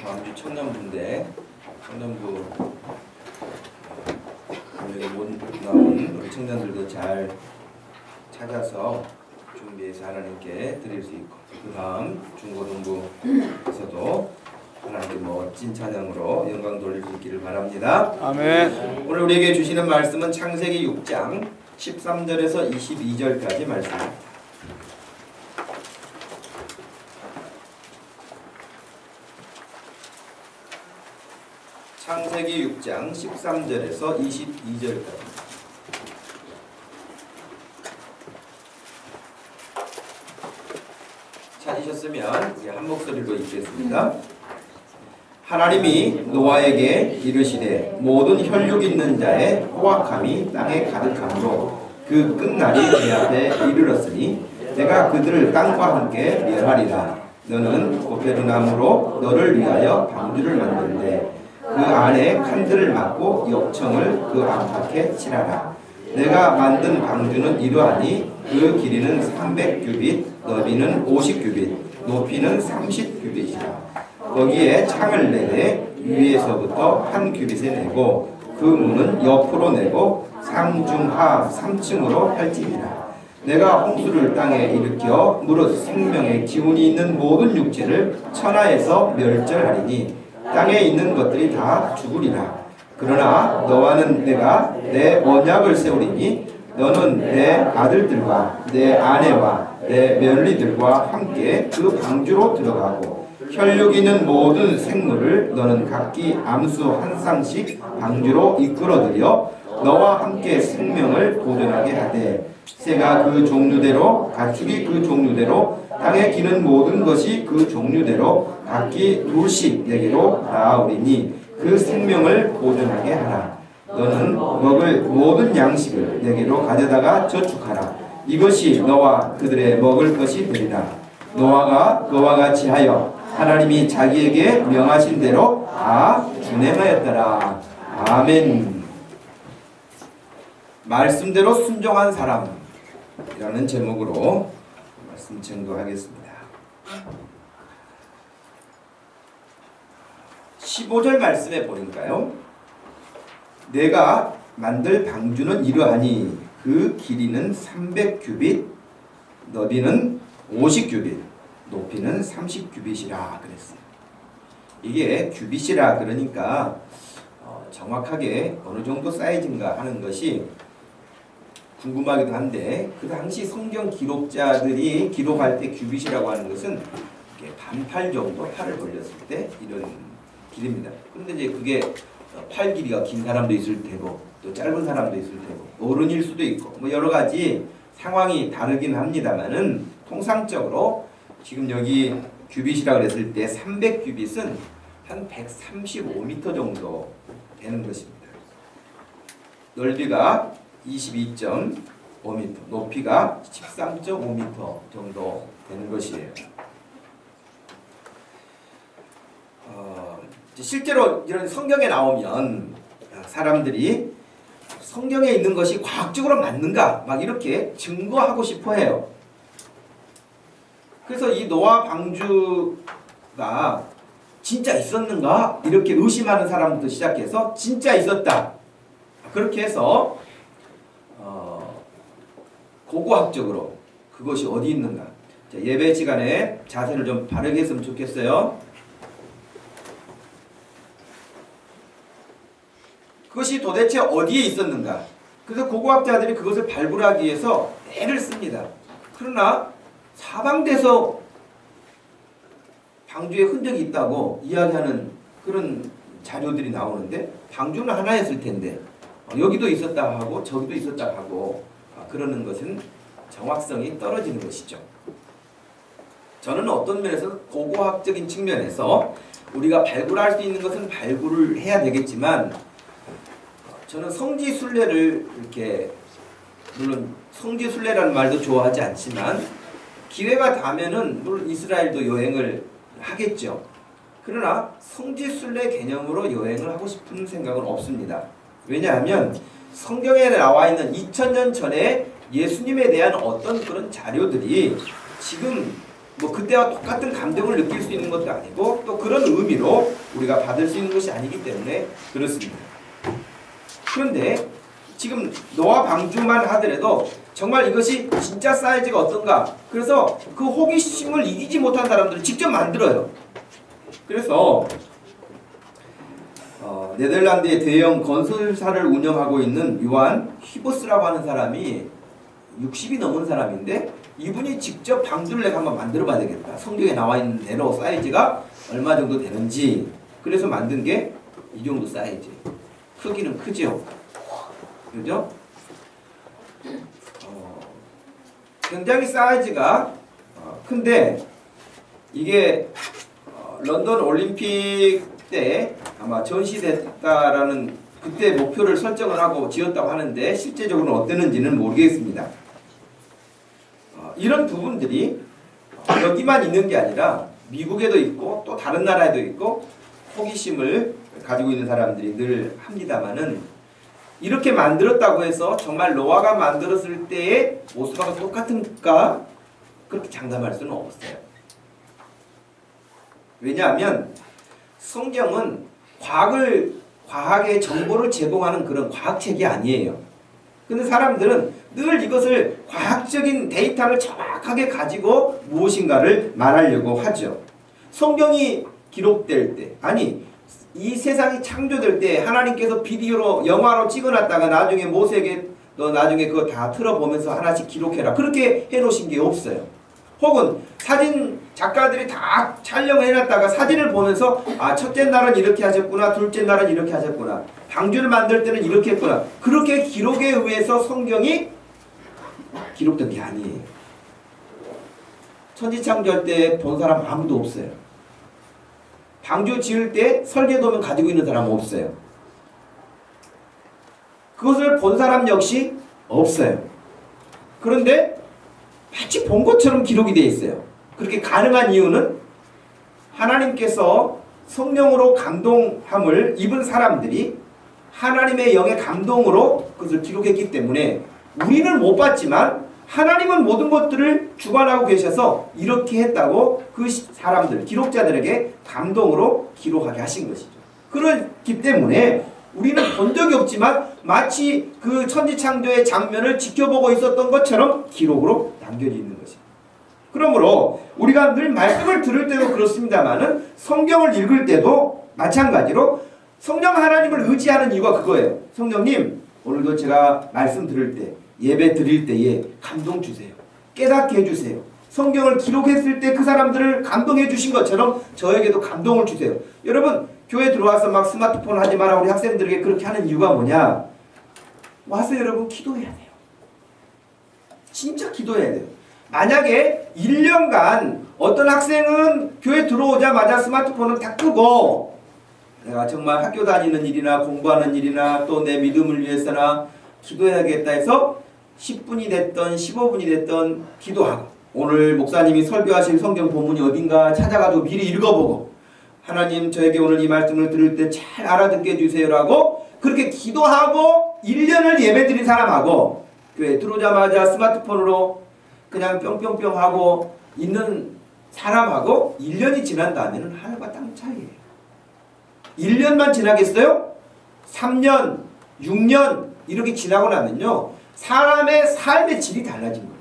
다음 주 청년부인데 청년부 오늘 못 나온 우리 청년들도 잘 찾아서 준비해서 하나님께 드릴 수 있고, 그 다음 중고등부에서도 하나님께 멋진 찬양으로 영광 돌릴 수 있기를 바랍니다. 아멘. 오늘 우리에게 주시는 말씀은 창세기 6장 13절에서 22절까지 말씀입니다. 창세기 6장 13절에서 22절까지. 찾으셨으면 우리 한 목소리로 읽겠습니다. 하나님이 노아에게 이르시되 모든 혈육 있는 자의 포악함이 땅에 가득함으로 그 끝날이 내 앞에 이르렀으니 내가 그들을 땅과 함께 멸하리라. 너는 고페르나무로 너를 위하여 방주를 만들되 그 안에 칸들을 막고 역청을 그 안팎에 칠하라. 내가 만든 방주는 이러하니 그 길이는 300규빗, 너비는 50규빗, 높이는 30규빗이라. 거기에 창을 내되 위에서부터 한 규빗에 내고 그 문은 옆으로 내고 상중하 3층으로 할지니라. 내가 홍수를 땅에 일으켜 무릇 생명의 기운이 있는 모든 육체를 천하에서 멸절하리니 땅에 있는 것들이 다 죽으리라. 그러나 너와는 내가 내 언약을 세우리니 너는 내 아들들과 내 아내와 내 며느리들과 함께 그 방주로 들어가고 혈육 있는 모든 생물을 너는 각기 암수 한 쌍씩 방주로 이끌어들여 너와 함께 생명을 보존하게 하되 새가 그 종류대로 가축이 그 종류대로 땅에 기는 모든 것이 그 종류대로 각기 둘씩 내게로 나아오리니 그 생명을 보존하게 하라. 너는 먹을 모든 양식을 내게로 가져다가 저축하라. 이것이 너와 그들의 먹을 것이 되리라. 노아가 그와 같이 하여 하나님이 자기에게 명하신 대로 다 준행하였더라. 아멘. 말씀대로 순종한 사람이라는 제목으로 말씀 증거하겠습니다. 15절 말씀에 보니까요, 내가 만들 방주는 이러하니 그 길이는 300규빗, 너비는 50규빗, 높이는 30규빗이라 그랬어요. 이게 규빗이라 그러니까 정확하게 어느 정도 사이즈인가 하는 것이 궁금하기도 한데, 그 당시 성경 기록자들이 기록할 때 규빗이라고 하는 것은 반팔 정도 팔을 벌렸을 때 이런 길입니다. 그런데 이제 그게 팔 길이가 긴 사람도 있을 테고 또 짧은 사람도 있을 테고 어른일 수도 있고 뭐 여러 가지 상황이 다르긴 합니다만은 통상적으로 지금 여기 규빗이라고 그랬을 때 300규빗은 한 135m 정도 되는 것입니다. 넓이가 22.5m, 높이가 13.5m 정도 되는 것이에요. 실제로 이런 성경에 나오면 사람들이 성경에 있는 것이 과학적으로 맞는가 막 이렇게 증거하고 싶어 해요. 그래서 이 노아 방주가 진짜 있었는가 이렇게 의심하는 사람부터 시작해서 진짜 있었다 그렇게 해서 고고학적으로 그것이 어디 있는가. 자, 예배 시간에 자세를 좀 바르게 했으면 좋겠어요. 그것이 도대체 어디에 있었는가. 그래서 고고학자들이 그것을 발굴하기 위해서 애를 씁니다. 그러나 사방돼서 방주에 흔적이 있다고 이야기하는 그런 자료들이 나오는데 방주는 하나였을 텐데 여기도 있었다 하고 저기도 있었다 하고 그러는 것은 정확성이 떨어지는 것이죠. 저는 어떤 면에서 고고학적인 측면에서 우리가 발굴할 수 있는 것은 발굴을 해야 되겠지만 저는 성지순례를 이렇게 물론 성지순례라는 말도 좋아하지 않지만 기회가 닿으면은 물론 이스라엘도 여행을 하겠죠. 그러나 성지순례 개념으로 여행을 하고 싶은 생각은 없습니다. 왜냐하면 성경에 나와 있는 2000년 전에 예수님에 대한 어떤 그런 자료들이 지금 뭐 그때와 똑같은 감동을 느낄 수 있는 것도 아니고 또 그런 의미로 우리가 받을 수 있는 것이 아니기 때문에 그렇습니다. 그런데 지금 노아 방주만 하더라도 정말 이것이 진짜 사이즈가 어떤가, 그래서 그 호기심을 이기지 못한 사람들은 직접 만들어요. 그래서 네덜란드의 대형 건설사를 운영하고 있는 요한 휘버스라고 하는 사람이 60이 넘은 사람인데, 이분이 직접 방주를 내가 한번 만들어 봐야 되겠다, 성경에 나와 있는 대로 사이즈가 얼마 정도 되는지. 그래서 만든 게 이 정도 사이즈. 크기는 크죠, 그죠? 굉장히 사이즈가 큰데, 이게 런던 올림픽 때 아마 전시됐다라는 그때 목표를 설정을 하고 지었다고 하는데, 실제적으로는 어땠는지는 모르겠습니다. 이런 부분들이 여기만 있는 게 아니라 미국에도 있고 또 다른 나라에도 있고 호기심을 가지고 있는 사람들이 늘 합니다만은, 이렇게 만들었다고 해서 정말 노아가 만들었을 때의 모습하고 똑같은가, 그렇게 장담할 수는 없어요. 왜냐하면 성경은 과학의 정보를 제공하는 그런 과학책이 아니에요. 근데 사람들은 늘 이것을 과학적인 데이터를 정확하게 가지고 무엇인가를 말하려고 하죠. 성경이 기록될 때, 아니 이 세상이 창조될 때 하나님께서 비디오로 영화로 찍어놨다가 나중에 모세에게 너 나중에 그거 다 틀어보면서 하나씩 기록해라, 그렇게 해놓으신 게 없어요. 혹은 사진 작가들이 다 촬영해놨다가 사진을 보면서 아, 첫째 날은 이렇게 하셨구나, 둘째 날은 이렇게 하셨구나, 방주를 만들 때는 이렇게 했구나, 그렇게 기록에 의해서 성경이 기록된 게 아니에요. 천지창조할 때 본 사람 아무도 없어요. 방주 지을 때 설계도면 가지고 있는 사람은 없어요. 그것을 본 사람 역시 없어요. 그런데 마치 본 것처럼 기록이 되어 있어요. 그렇게 가능한 이유는 하나님께서 성령으로 감동함을 입은 사람들이 하나님의 영의 감동으로 그것을 기록했기 때문에, 우리는 못 봤지만 하나님은 모든 것들을 주관하고 계셔서 이렇게 했다고 그 사람들, 기록자들에게 감동으로 기록하게 하신 것이죠. 그렇기 때문에 우리는 본 적이 없지만 마치 그 천지창조의 장면을 지켜보고 있었던 것처럼 기록으로 남겨져 있는 것입니다. 그러므로 우리가 늘 말씀을 들을 때도 그렇습니다만은 성경을 읽을 때도 마찬가지로 성령 하나님을 의지하는 이유가 그거예요. 성령님, 오늘도 제가 말씀 들을 때, 예배 드릴 때에 감동 주세요. 깨닫게 해주세요. 성경을 기록했을 때 그 사람들을 감동해 주신 것처럼 저에게도 감동을 주세요. 여러분, 교회 들어와서 막 스마트폰 하지 마라 우리 학생들에게 그렇게 하는 이유가 뭐냐? 와서 여러분 기도해야 돼요. 진짜 기도해야 돼요. 만약에 1년간 어떤 학생은 교회 들어오자마자 스마트폰을 다 끄고 내가 정말 학교 다니는 일이나 공부하는 일이나 또 내 믿음을 위해서나 기도해야겠다 해서 10분이 됐던 15분이 됐던 기도하고, 오늘 목사님이 설교하신 성경 본문이 어딘가 찾아가지고 미리 읽어보고, 하나님 저에게 오늘 이 말씀을 들을 때 잘 알아듣게 해주세요라고 그렇게 기도하고 1년을 예배드린 사람하고 교회 들어오자마자 스마트폰으로 그냥 뿅뿅뿅 하고 있는 사람하고 1년이 지난 다음에는 하늘과 땅 차이예요. 1년만 지나겠어요? 3년, 6년 이렇게 지나고 나면요, 사람의 삶의 질이 달라진 거예요.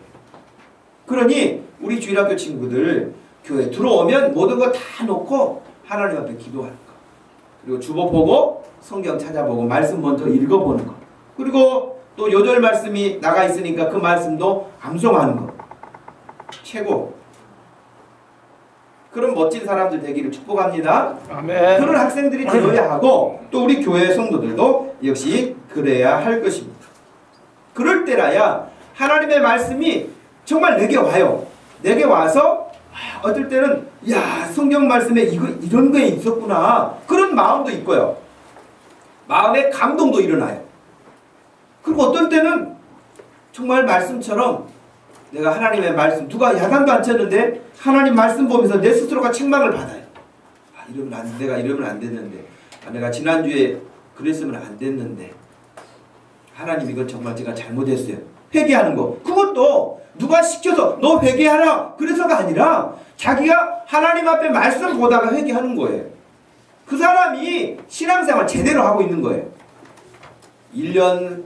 그러니 우리 주일학교 친구들 교회 들어오면 모든 거 다 놓고 하나님 앞에 기도하는 거, 그리고 주보 보고 성경 찾아보고 말씀 먼저 읽어보는 거, 그리고 또 요절 말씀이 나가 있으니까 그 말씀도 암송하는 거, 최고. 그런 멋진 사람들 되기를 축복합니다. 아멘. 그런 학생들이 되어야 하고 또 우리 교회 성도들도 역시 그래야 할 것입니다. 그럴 때라야 하나님의 말씀이 정말 내게 와요. 내게 와서 어떨 때는 야, 성경 말씀에 이런 게 있었구나, 그런 마음도 있고요. 마음의 감동도 일어나요. 그리고 어떤 때는 정말 말씀처럼 내가 하나님의 말씀, 누가 야단도 안 쳤는데 하나님 말씀 보면서 내 스스로가 책망을 받아요. 아, 내가 이러면 안 됐는데, 아, 내가 지난주에 그랬으면 안 됐는데, 하나님 이건 정말 제가 잘못했어요. 회개하는 거. 그것도 누가 시켜서 너 회개하라 그래서가 아니라 자기가 하나님 앞에 말씀 보다가 회개하는 거예요. 그 사람이 신앙생활 제대로 하고 있는 거예요. 1년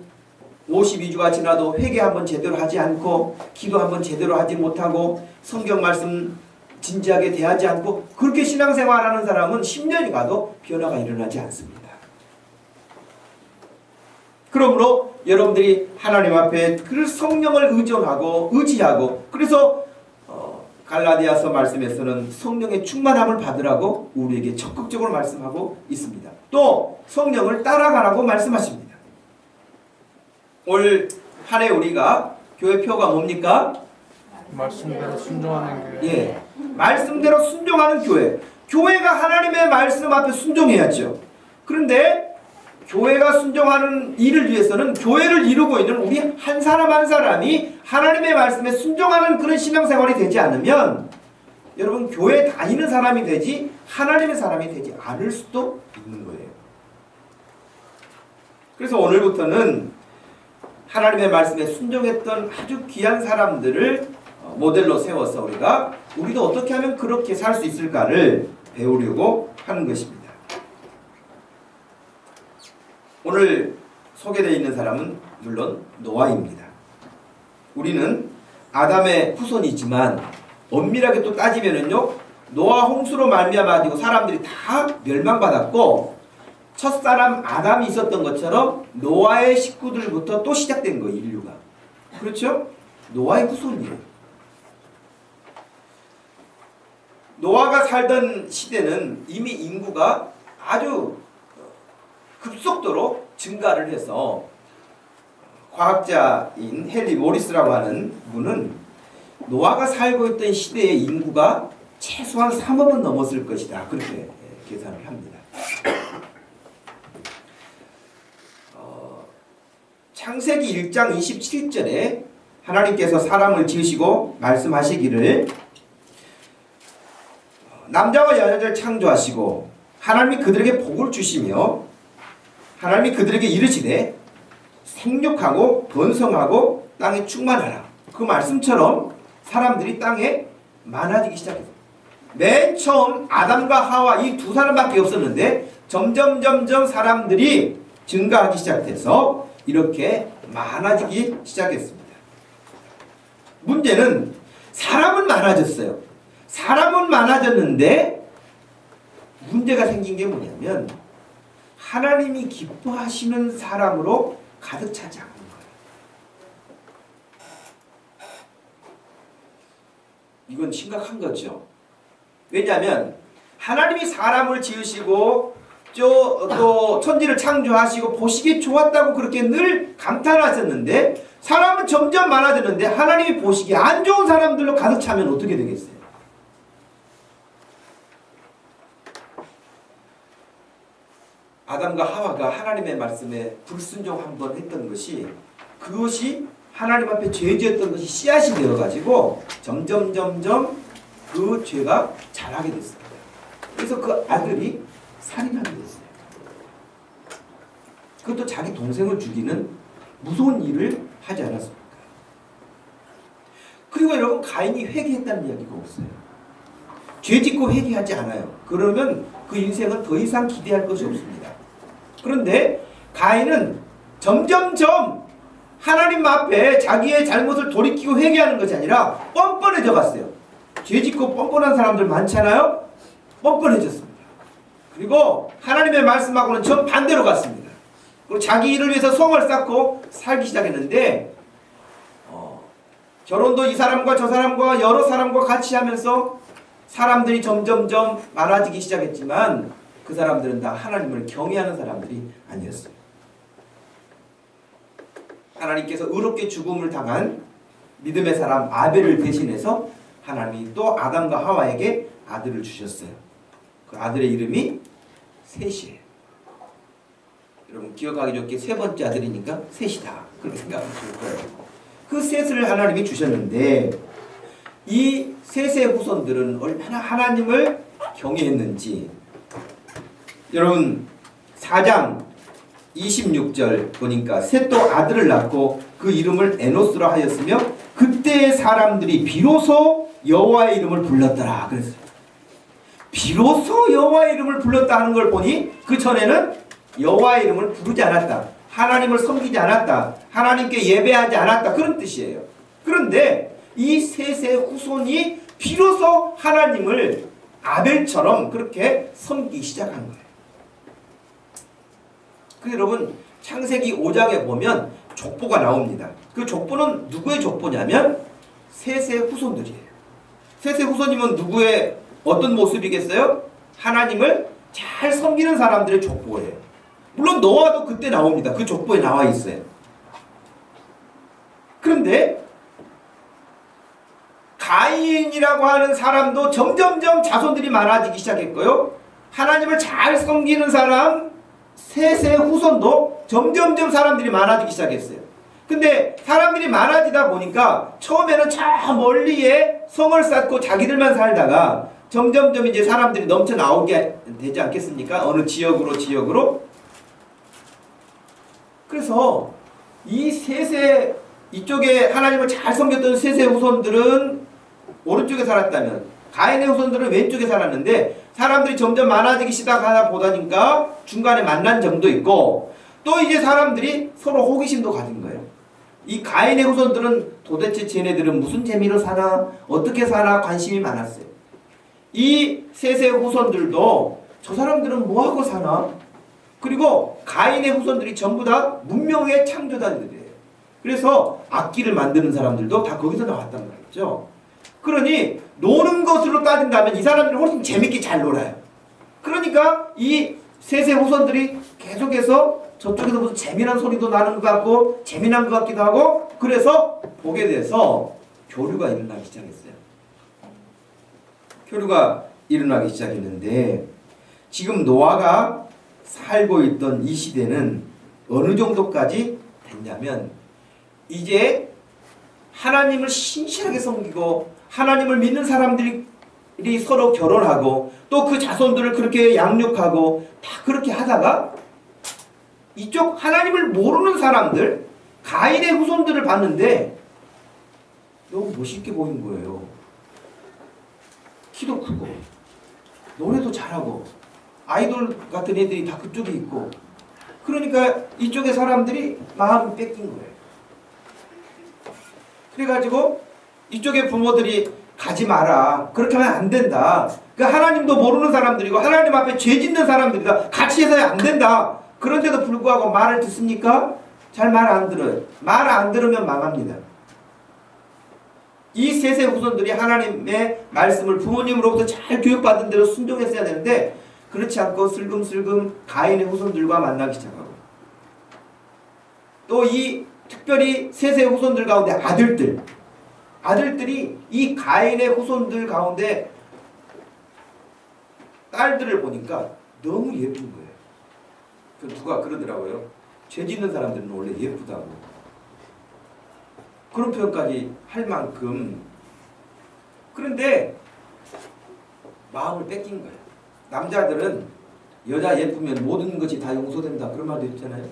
52주가 지나도 회개 한번 제대로 하지 않고 기도 한번 제대로 하지 못하고 성경 말씀 진지하게 대하지 않고 그렇게 신앙생활하는 사람은 10년이 가도 변화가 일어나지 않습니다. 그러므로 여러분들이 하나님 앞에 그 성령을 의존하고 의지하고 그래서 갈라디아서 말씀에서는 성령의 충만함을 받으라고 우리에게 적극적으로 말씀하고 있습니다. 또 성령을 따라가라고 말씀하십니다. 올 한 해 우리가 교회표가 뭡니까? 말씀대로 순종하는 교회. 예, 말씀대로 순종하는 교회. 교회가 하나님의 말씀 앞에 순종해야죠. 그런데 교회가 순종하는 일을 위해서는 교회를 이루고 있는 우리 한 사람 한 사람이 하나님의 말씀에 순종하는 그런 신앙생활이 되지 않으면 여러분 교회 다니는 사람이 되지 하나님의 사람이 되지 않을 수도 있는 거예요. 그래서 오늘부터는 하나님의 말씀에 순종했던 아주 귀한 사람들을 모델로 세워서 우리도 어떻게 하면 그렇게 살 수 있을까를 배우려고 하는 것입니다. 오늘 소개되어 있는 사람은 물론 노아입니다. 우리는 아담의 후손이지만 엄밀하게 또 따지면은요, 노아 홍수로 말미암아 사람들이 다 멸망받았고 첫사람 아담이 있었던 것처럼 노아의 식구들부터 또 시작된 거예요, 인류가. 그렇죠? 노아의 후손이에요. 노아가 살던 시대는 이미 인구가 아주 급속도로 증가를 해서 과학자인 헨리 모리스라고 하는 분은 노아가 살고 있던 시대의 인구가 최소한 3억은 넘었을 것이다. 그렇게 계산을 합니다. 창세기 1장 27절에 하나님께서 사람을 지으시고 말씀하시기를 남자와 여자를 창조하시고 하나님이 그들에게 복을 주시며 하나님이 그들에게 이르시되 생육하고 번성하고 땅에 충만하라. 그 말씀처럼 사람들이 땅에 많아지기 시작했어요. 맨 처음 아담과 하와 이 두 사람밖에 없었는데 점점 사람들이 증가하기 시작해서 이렇게 많아지기 시작했습니다. 문제는 사람은 많아졌어요. 사람은 많아졌는데 문제가 생긴 게 뭐냐면 하나님이 기뻐하시는 사람으로 가득 차지 않는 거예요. 이건 심각한 거죠. 왜냐하면 하나님이 사람을 지으시고 또 천지를 창조하시고 보시기에 좋았다고 그렇게 늘 감탄하셨는데 사람은 점점 많아졌는데 하나님이 보시기에 안 좋은 사람들로 가득 차면 어떻게 되겠어요? 아담과 하와가 하나님의 말씀에 불순종 한번 했던 것이 그것이 하나님 앞에 죄지었던 것이 씨앗이 되어가지고 점점 그 죄가 자라게 됐습니다. 그래서 그 아들이 살인하게 됐어요. 그것도 자기 동생을 죽이는 무서운 일을 하지 않았습니까? 그리고 여러분 가인이 회개했다는 이야기가 없어요. 죄 짓고 회개하지 않아요. 그러면 그 인생은 더 이상 기대할 것이 없습니다. 그런데 가인은 점점점 하나님 앞에 자기의 잘못을 돌이키고 회개하는 것이 아니라 뻔뻔해져 갔어요. 죄 짓고 뻔뻔한 사람들 많잖아요. 뻔뻔해졌습니다. 그리고 하나님의 말씀하고는 정반대로 갔습니다. 그리고 자기 일을 위해서 성을 쌓고 살기 시작했는데 결혼도 이 사람과 저 사람과 여러 사람과 같이 하면서 사람들이 점점점 많아지기 시작했지만 그 사람들은 다 하나님을 경외하는 사람들이 아니었어요. 하나님께서 의롭게 죽음을 당한 믿음의 사람 아벨을 대신해서 하나님이 또 아담과 하와에게 아들을 주셨어요. 그 아들의 이름이 셋이에요. 여러분 기억하기 좋게 세 번째 아들이니까 셋이다. 그렇게 생각하실 거예요. 그 셋을 하나님이 주셨는데 이 셋의 후손들은 얼마나 하나님을 경외했는지 여러분 4장 26절 보니까 셋도 아들을 낳고 그 이름을 에노스라 하였으며 그때의 사람들이 비로소 여호와의 이름을 불렀더라 그랬어요. 비로소 여호와의 이름을 불렀다 하는 걸 보니 그 전에는 여호와의 이름을 부르지 않았다. 하나님을 섬기지 않았다. 하나님께 예배하지 않았다. 그런 뜻이에요. 그런데 이 셋의 후손이 비로소 하나님을 아벨처럼 그렇게 섬기기 시작한 거예요. 그 여러분 창세기 5장에 보면 족보가 나옵니다. 그 족보는 누구의 족보냐면 셋의 후손들이에요. 셋의 후손이면 누구의 어떤 모습이겠어요? 하나님을 잘 섬기는 사람들의 족보예요. 물론 노아도 그때 나옵니다. 그 족보에 나와 있어요. 그런데 가인이라고 하는 사람도 점점점 자손들이 많아지기 시작했고요. 하나님을 잘 섬기는 사람 셋의 후손도 점점점 사람들이 많아지기 시작했어요. 근데 사람들이 많아지다 보니까 처음에는 저 멀리에 성을 쌓고 자기들만 살다가 점점점 이제 사람들이 넘쳐 나오게 되지 않겠습니까? 어느 지역으로. 그래서 이 셋의 이쪽에 하나님을 잘 섬겼던 셋의 후손들은 오른쪽에 살았다면 가인의 후손들은 왼쪽에 살았는데 사람들이 점점 많아지기 시작하다 보다니까 중간에 만난 점도 있고 또 이제 사람들이 서로 호기심도 가진 거예요. 이 가인의 후손들은 도대체 쟤네들은 무슨 재미로 사나 어떻게 사나 관심이 많았어요. 이 셋의 후손들도 저 사람들은 뭐하고 사나 그리고 가인의 후손들이 전부 다 문명의 창조자들이에요. 그래서 악기를 만드는 사람들도 다 거기서 나왔단 말이죠. 그러니 노는 것으로 따진다면 이 사람들이 훨씬 재밌게 잘 놀아요. 그러니까 이 셋의 후손들이 계속해서 저쪽에서 무슨 재미난 소리도 나는 것 같고 재미난 것 같기도 하고 그래서 보게 돼서 교류가 일어나기 시작했어요. 교류가 일어나기 시작했는데 지금 노아가 살고 있던 이 시대는 어느 정도까지 됐냐면 이제 하나님을 신실하게 섬기고 하나님을 믿는 사람들이 서로 결혼하고 또 그 자손들을 그렇게 양육하고 다 그렇게 하다가 이쪽 하나님을 모르는 사람들 가인의 후손들을 봤는데 너무 멋있게 보이는 거예요. 키도 크고 노래도 잘하고 아이돌 같은 애들이 다 그쪽에 있고 그러니까 이쪽의 사람들이 마음을 뺏긴 거예요. 그래가지고 이쪽의 부모들이 가지 마라. 그렇게 하면 안 된다. 그러니까 하나님도 모르는 사람들이고 하나님 앞에 죄 짓는 사람들이다. 같이 해서야 안 된다. 그런데도 불구하고 말을 듣습니까? 잘 말 안 들어요. 말 안 들으면 망합니다. 이 셋의 후손들이 하나님의 말씀을 부모님으로부터 잘 교육받은 대로 순종했어야 되는데 그렇지 않고 슬금슬금 가인의 후손들과 만나기 시작하고 또 이 특별히 셋의 후손들 가운데 아들들이 이 가인의 후손들 가운데 딸들을 보니까 너무 예쁜 거예요. 그 누가 그러더라고요. 죄 짓는 사람들은 원래 예쁘다고. 그런 표현까지 할 만큼. 그런데 마음을 뺏긴 거예요. 남자들은 여자 예쁘면 모든 것이 다 용서된다. 그런 말도 있잖아요.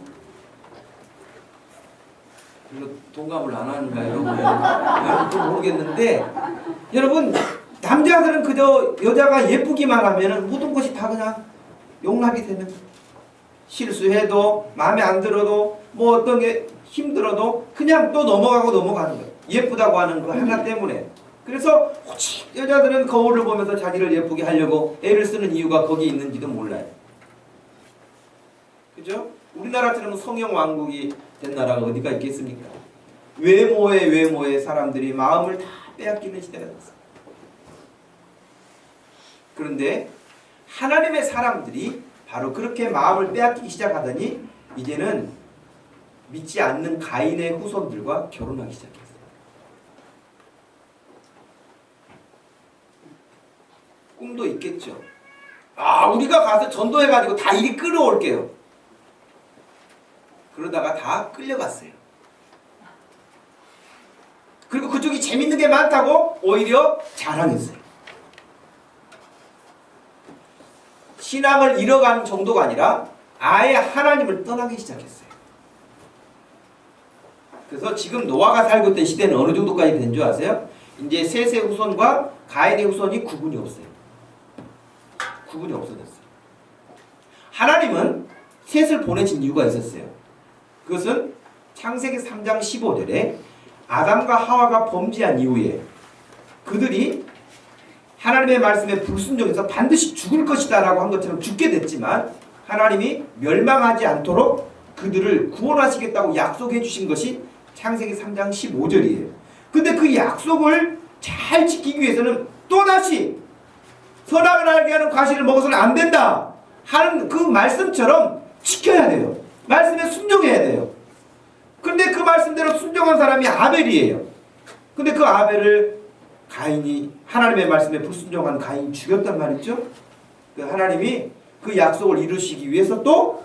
별로 동감을 안 하는가요? 여러분 모르겠는데 여러분 남자들은 그저 여자가 예쁘기만 하면 모든 것이 다 그냥 용납이 되는 거예요. 실수해도 마음에 안 들어도 뭐 어떤 게 힘들어도 그냥 또 넘어가는 거예요. 예쁘다고 하는 거 하나 때문에. 그래서 혹시 여자들은 거울을 보면서 자기를 예쁘게 하려고 애를 쓰는 이유가 거기 있는지도 몰라요. 그죠? 우리나라처럼 성형 왕국이 된 나라가 어디가 있겠습니까? 외모에 사람들이 마음을 다 빼앗기는 시대가 됐어요. 그런데 하나님의 사람들이 바로 그렇게 마음을 빼앗기기 시작하더니 이제는 믿지 않는 가인의 후손들과 결혼하기 시작했어요. 꿈도 있겠죠. 우리가 가서 전도해가지고 다 이리 끌어올게요. 그러다가 다 끌려갔어요. 그리고 그쪽이 재밌는 게 많다고 오히려 자랑했어요. 신앙을 잃어가는 정도가 아니라 아예 하나님을 떠나기 시작했어요. 그래서 지금 노아가 살고 있던 시대는 어느 정도까지 된 줄 아세요? 이제 셋의 후손과 가인의 후손이 구분이 없어요. 구분이 없어졌어요. 하나님은 셋을 보내신 이유가 있었어요. 그것은 창세기 3장 15절에 아담과 하와가 범죄한 이후에 그들이 하나님의 말씀에 불순종해서 반드시 죽을 것이다 라고 한 것처럼 죽게 됐지만 하나님이 멸망하지 않도록 그들을 구원하시겠다고 약속해 주신 것이 창세기 3장 15절이에요. 근데 그 약속을 잘 지키기 위해서는 또다시 선악을 알게 하는 과실을 먹어서는 안 된다 하는 그 말씀처럼 지켜야 돼요. 말씀에 순종해야 돼요. 근데 그 말씀대로 순종한 사람이 아벨이에요. 근데 그 아벨을 가인이 하나님의 말씀에 불순종한 가인이 죽였단 말이죠. 하나님이 그 약속을 이루시기 위해서 또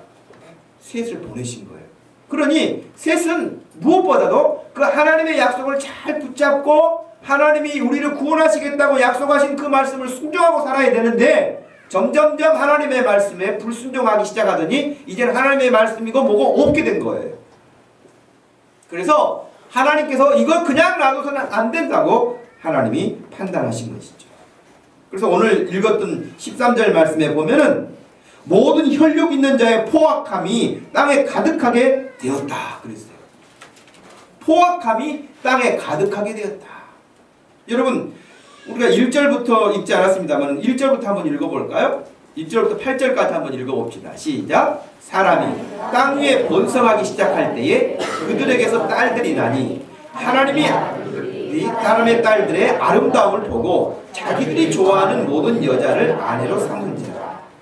셋을 보내신 거예요. 그러니 셋은 무엇보다도 그 하나님의 약속을 잘 붙잡고 하나님이 우리를 구원하시겠다고 약속하신 그 말씀을 순종하고 살아야 되는데 점점점 하나님의 말씀에 불순종하기 시작하더니 이제는 하나님의 말씀이고 뭐고 없게 된 거예요. 그래서 하나님께서 이걸 그냥 놔둬서는 안 된다고 하나님이 판단하신 것이죠. 그래서 오늘 읽었던 13절 말씀에 보면은 모든 혈육 있는 자의 포악함이 땅에 가득하게 되었다 그랬어요. 포악함이 땅에 가득하게 되었다. 여러분 우리가 1절부터 읽지 않았습니다만 1절부터 한번 읽어볼까요? 1절부터 8절까지 한번 읽어봅시다. 시작. 사람이 땅 위에 번성하기 시작할 때에 그들에게서 딸들이 나니 하나님이 사람의 딸들의 아름다움을 보고 자기들이 좋아하는 모든 여자를 아내로 삼은지라.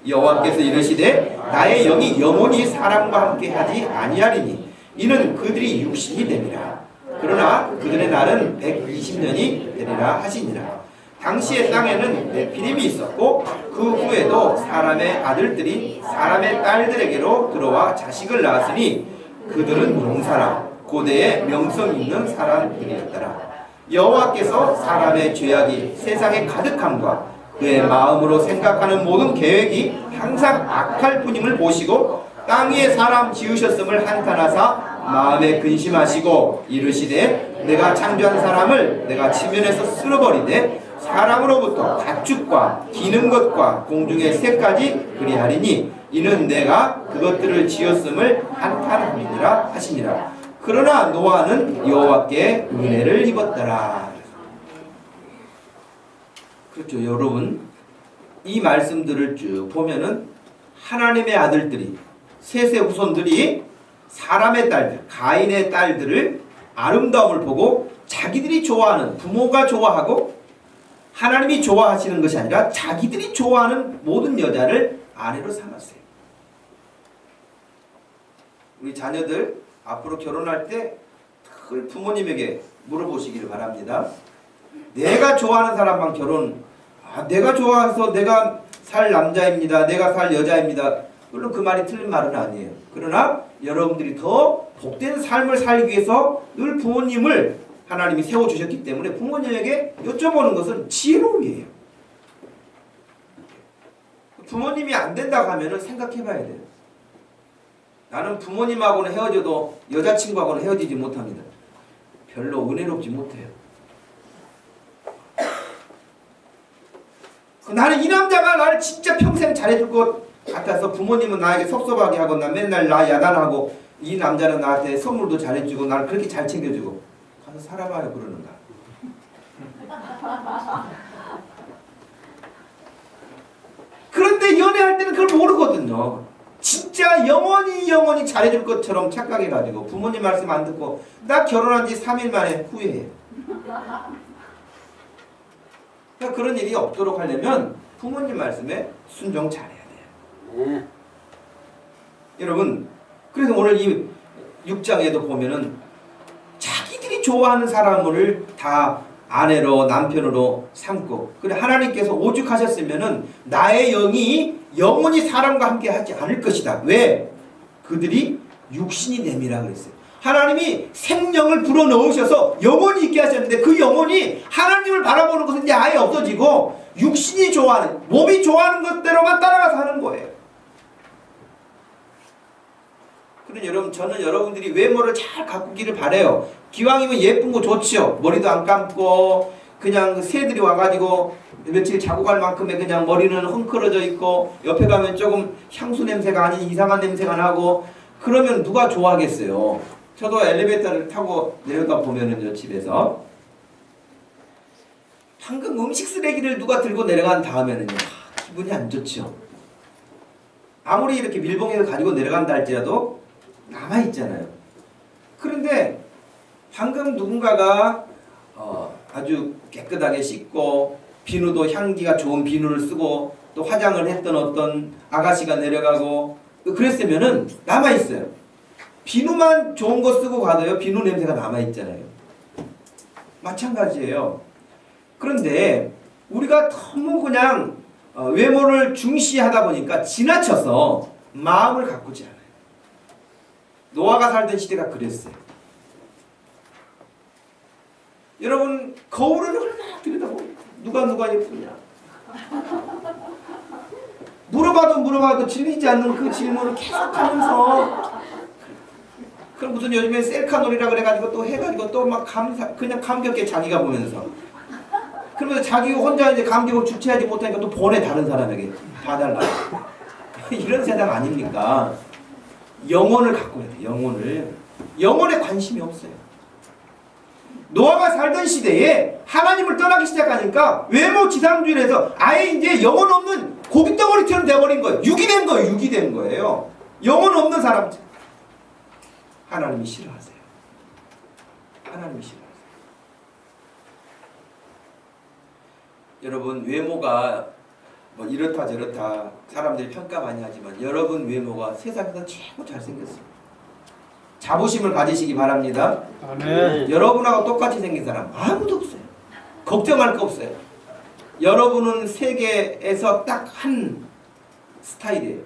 여호와께서 이르시되 나의 영이 영원히 사람과 함께 하지 아니하리니 이는 그들이 육신이 되리라. 그러나 그들의 날은 120년이 되리라 하시니라. 당시의 땅에는 네피림이 있었고 그 후에도 사람의 아들들이 사람의 딸들에게로 들어와 자식을 낳았으니 그들은 용사라 고대의 명성 있는 사람들이었더라. 여호와께서 사람의 죄악이 세상에 가득함과 그의 마음으로 생각하는 모든 계획이 항상 악할 뿐임을 보시고 땅 위에 사람 지으셨음을 한탄하사 마음에 근심하시고 이르시되 내가 창조한 사람을 내가 지면에서 쓸어버리되 사람으로부터 가축과 기는 것과 공중의 새까지 그리하리니 이는 내가 그것들을 지었음을 한탄함이니라 하시니라. 그러나 노아는 여호와께 은혜를 입었더라. 그렇죠. 여러분 이 말씀들을 쭉 보면은 하나님의 아들들이 셋의 후손들이 사람의 딸들 가인의 딸들을 아름다움을 보고 자기들이 좋아하는 부모가 좋아하고 하나님이 좋아하시는 것이 아니라 자기들이 좋아하는 모든 여자를 아내로 삼았어요. 우리 자녀들 앞으로 결혼할 때 늘 부모님에게 물어보시기를 바랍니다. 내가 좋아하는 사람만 결혼, 내가 좋아해서 내가 살 남자입니다. 내가 살 여자입니다. 물론 그 말이 틀린 말은 아니에요. 그러나 여러분들이 더 복된 삶을 살기 위해서 늘 부모님을 하나님이 세워주셨기 때문에 부모님에게 여쭤보는 것은 지혜로움이에요. 부모님이 안 된다고 하면 생각해 봐야 돼요. 나는 부모님하고는 헤어져도 여자친구하고는 헤어지지 못합니다. 별로 은혜롭지 못해요. 나는 이 남자가 나를 진짜 평생 잘해줄 것 같아서 부모님은 나에게 섭섭하게 하고 나 맨날 나 야단하고 이 남자는 나한테 선물도 잘해주고 나를 그렇게 잘 챙겨주고 가서 살아봐요 그러는가. 그런데 연애할 때는 그걸 모르거든요. 진짜 영원히 잘해줄 것처럼 착각해가지고 부모님 말씀 안 듣고 나 결혼한 지 3일 만에 후회해요. 그러니까 그런 일이 없도록 하려면 부모님 말씀에 순종 잘해야 돼요. 여러분 그래서 오늘 이 6장에도 보면은 자기들이 좋아하는 사람을 다 아내로 남편으로 삼고 그래 하나님께서 오죽하셨으면은 나의 영이 영원히 사람과 함께 하지 않을 것이다. 왜? 그들이 육신이 됨이라 그랬어요. 하나님이 생명을 불어넣으셔서 영원히 있게 하셨는데 그 영혼이 하나님을 바라보는 것은 이제 아예 없어지고 육신이 좋아하는 몸이 좋아하는 것대로만 따라가서 하는 거예요. 그러니 여러분, 저는 여러분들이 외모를 잘 가꾸기를 바래요. 기왕이면 예쁜 거 좋죠. 머리도 안 감고 그냥 새들이 와가지고 며칠 자고 갈 만큼의 그냥 머리는 헝클어져 있고 옆에 가면 조금 향수 냄새가 아닌 이상한 냄새가 나고 그러면 누가 좋아하겠어요. 저도 엘리베이터를 타고 내려다 보면은요, 집에서 방금 음식 쓰레기를 누가 들고 내려간 다음에는요, 기분이 안 좋죠. 아무리 이렇게 밀봉해서 가지고 내려간다 할지라도 남아있잖아요. 그런데 방금 누군가가 아주 깨끗하게 씻고 비누도 향기가 좋은 비누를 쓰고 또 화장을 했던 어떤 아가씨가 내려가고 그랬으면은 남아있어요. 비누만 좋은 거 쓰고 가도요, 비누 냄새가 남아있잖아요. 마찬가지예요. 그런데 우리가 너무 그냥 외모를 중시하다 보니까 지나쳐서 마음을 가꾸지 않아요. 노아가 살던 시대가 그랬어요. 여러분, 거울을 얼마나 들여다보고 누가 예쁘냐 물어봐도 질리지 않는 그 질문을 계속하면서, 그럼 무슨 요즘에 셀카놀이라 그래가지고 또 해가지고 또 막 그냥 감격해 자기가 보면서, 그러면서 자기 혼자 이제 감격을 주체하지 못하니까 또 보내, 다른 사람에게 봐달라. 이런 세상 아닙니까? 영혼을 갖고 해야 돼. 영혼에 관심이 없어요. 노아가 살던 시대에 하나님을 떠나기 시작하니까 외모 지상주의에서 아예 이제 영혼 없는 고깃덩어리처럼 돼버린 거예요. 육이 된 거예요. 영혼 없는 사람. 하나님이 싫어하세요. 여러분, 외모가 뭐 이렇다 저렇다 사람들이 평가 많이 하지만 여러분 외모가 세상에서 최고 잘생겼어요. 자부심을 가지시기 바랍니다. 아멘. 여러분하고 똑같이 생긴 사람 아무도 없어요. 걱정할 거 없어요. 여러분은 세계에서 딱 한 스타일이에요.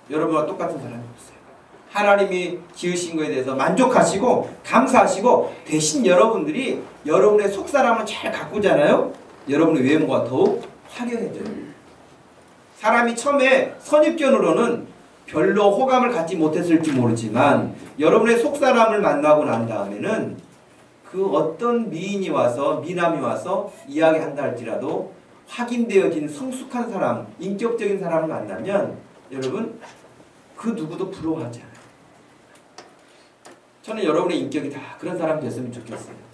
여러분과 똑같은 사람이 없어요. 하나님이 지으신 거에 대해서 만족하시고 감사하시고, 대신 여러분들이 여러분의 속사람을 잘 가꾸잖아요. 여러분의 외모가 더욱 화려해져요. 사람이 처음에 선입견으로는 별로 호감을 갖지 못했을지 모르지만 여러분의 속사람을 만나고 난 다음에는 그 어떤 미인이 와서 미남이 와서 이야기한다 할지라도 확인되어진 성숙한 사람, 인격적인 사람을 만나면 여러분 그 누구도 부러워하지 않아요. 저는 여러분의 인격이 다 그런 사람 됐으면 좋겠어요.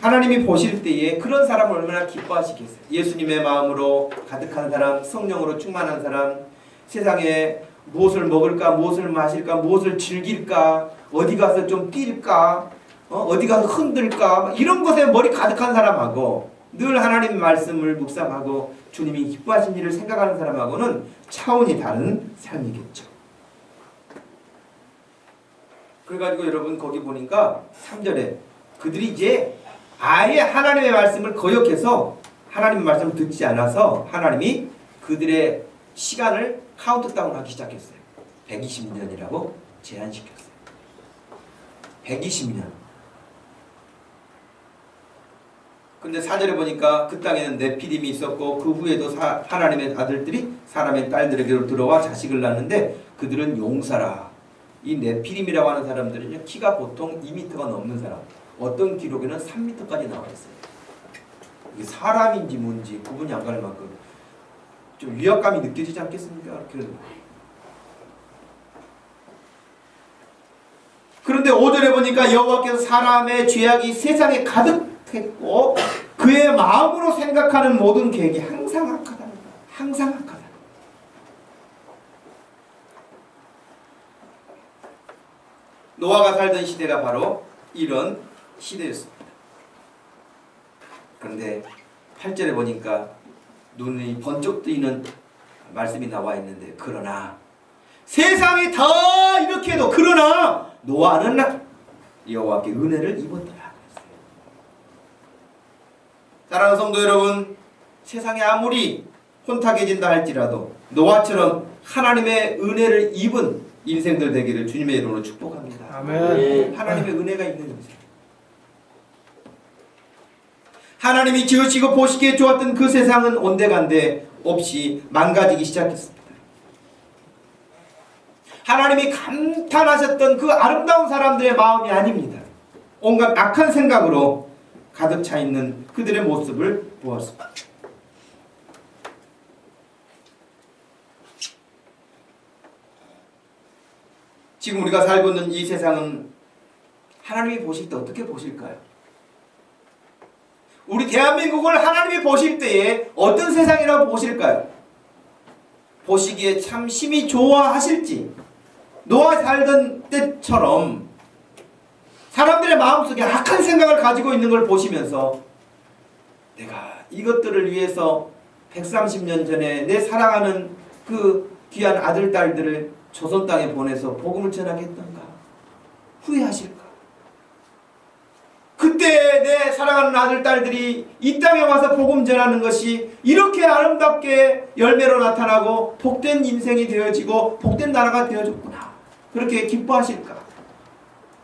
하나님이 보실 때에 그런 사람을 얼마나 기뻐하시겠어요. 예수님의 마음으로 가득한 사람, 성령으로 충만한 사람, 세상에 무엇을 먹을까, 무엇을 마실까, 무엇을 즐길까, 어디 가서 좀 뛸까, 어디 가서 흔들까, 이런 것에 머리 가득한 사람하고 늘 하나님 말씀을 묵상하고 주님이 기뻐하신 일을 생각하는 사람하고는 차원이 다른 삶이겠죠. 그래가지고 여러분 거기 보니까 3절에 그들이 이제 아예 하나님의 말씀을 거역해서 하나님의 말씀을 듣지 않아서 하나님이 그들의 시간을 카운트다운하기 시작했어요. 120년이라고 제한시켰어요. 120년. 근데 4절에 보니까 그 땅에는 네피림이 있었고 그 후에도 하나님의 아들들이 사람의 딸들에게로 들어와 자식을 낳는데 그들은 용사라. 이 네피림이라고 하는 사람들은요, 키가 보통 2m가 넘는 사람. 어떤 기록에는 3m까지 나와 있어요. 이게 사람인지 뭔지 구분이 안 갈 만큼 좀 위압감이 느껴지지 않겠습니까? 그런데 5절에 보니까 여호와께서 사람의 죄악이 세상에 가득했고 그의 마음으로 생각하는 모든 계획이 항상 악하다. 항상 악하다. 노아가 살던 시대가 바로 이런 시대였습니다. 그런데 8절에 보니까 눈이 번쩍 뜨이는 말씀이 나와 있는데, 그러나 세상이 다 이렇게 해도 그러나 노아는 여호와께 은혜를 입었더라. 사랑하는 성도 여러분, 세상에 아무리 혼탁해진다 할지라도 노아처럼 하나님의 은혜를 입은 인생들 되기를 주님의 이름으로 축복합니다. 아멘. 하나님의 은혜가 있는 인생. 하나님이 지으시고 보시기에 좋았던 그 세상은 온데간데 없이 망가지기 시작했습니다. 하나님이 감탄하셨던 그 아름다운 사람들의 마음이 아닙니다. 온갖 악한 생각으로 가득 차 있는 그들의 모습을 보았습니다. 지금 우리가 살고 있는 이 세상은 하나님이 보실 때 어떻게 보실까요? 우리 대한민국을 하나님이 보실 때에 어떤 세상이라고 보실까요? 보시기에 참 심히 좋아하실지, 노아 살던 때처럼 사람들의 마음속에 악한 생각을 가지고 있는 걸 보시면서 내가 이것들을 위해서 130년 전에 내 사랑하는 그 귀한 아들, 딸들을 조선 땅에 보내서 복음을 전하겠던가 후회하실까? 그때 내 사랑하는 아들, 딸들이 이 땅에 와서 복음 전하는 것이 이렇게 아름답게 열매로 나타나고 복된 인생이 되어지고 복된 나라가 되어졌구나, 그렇게 기뻐하실까?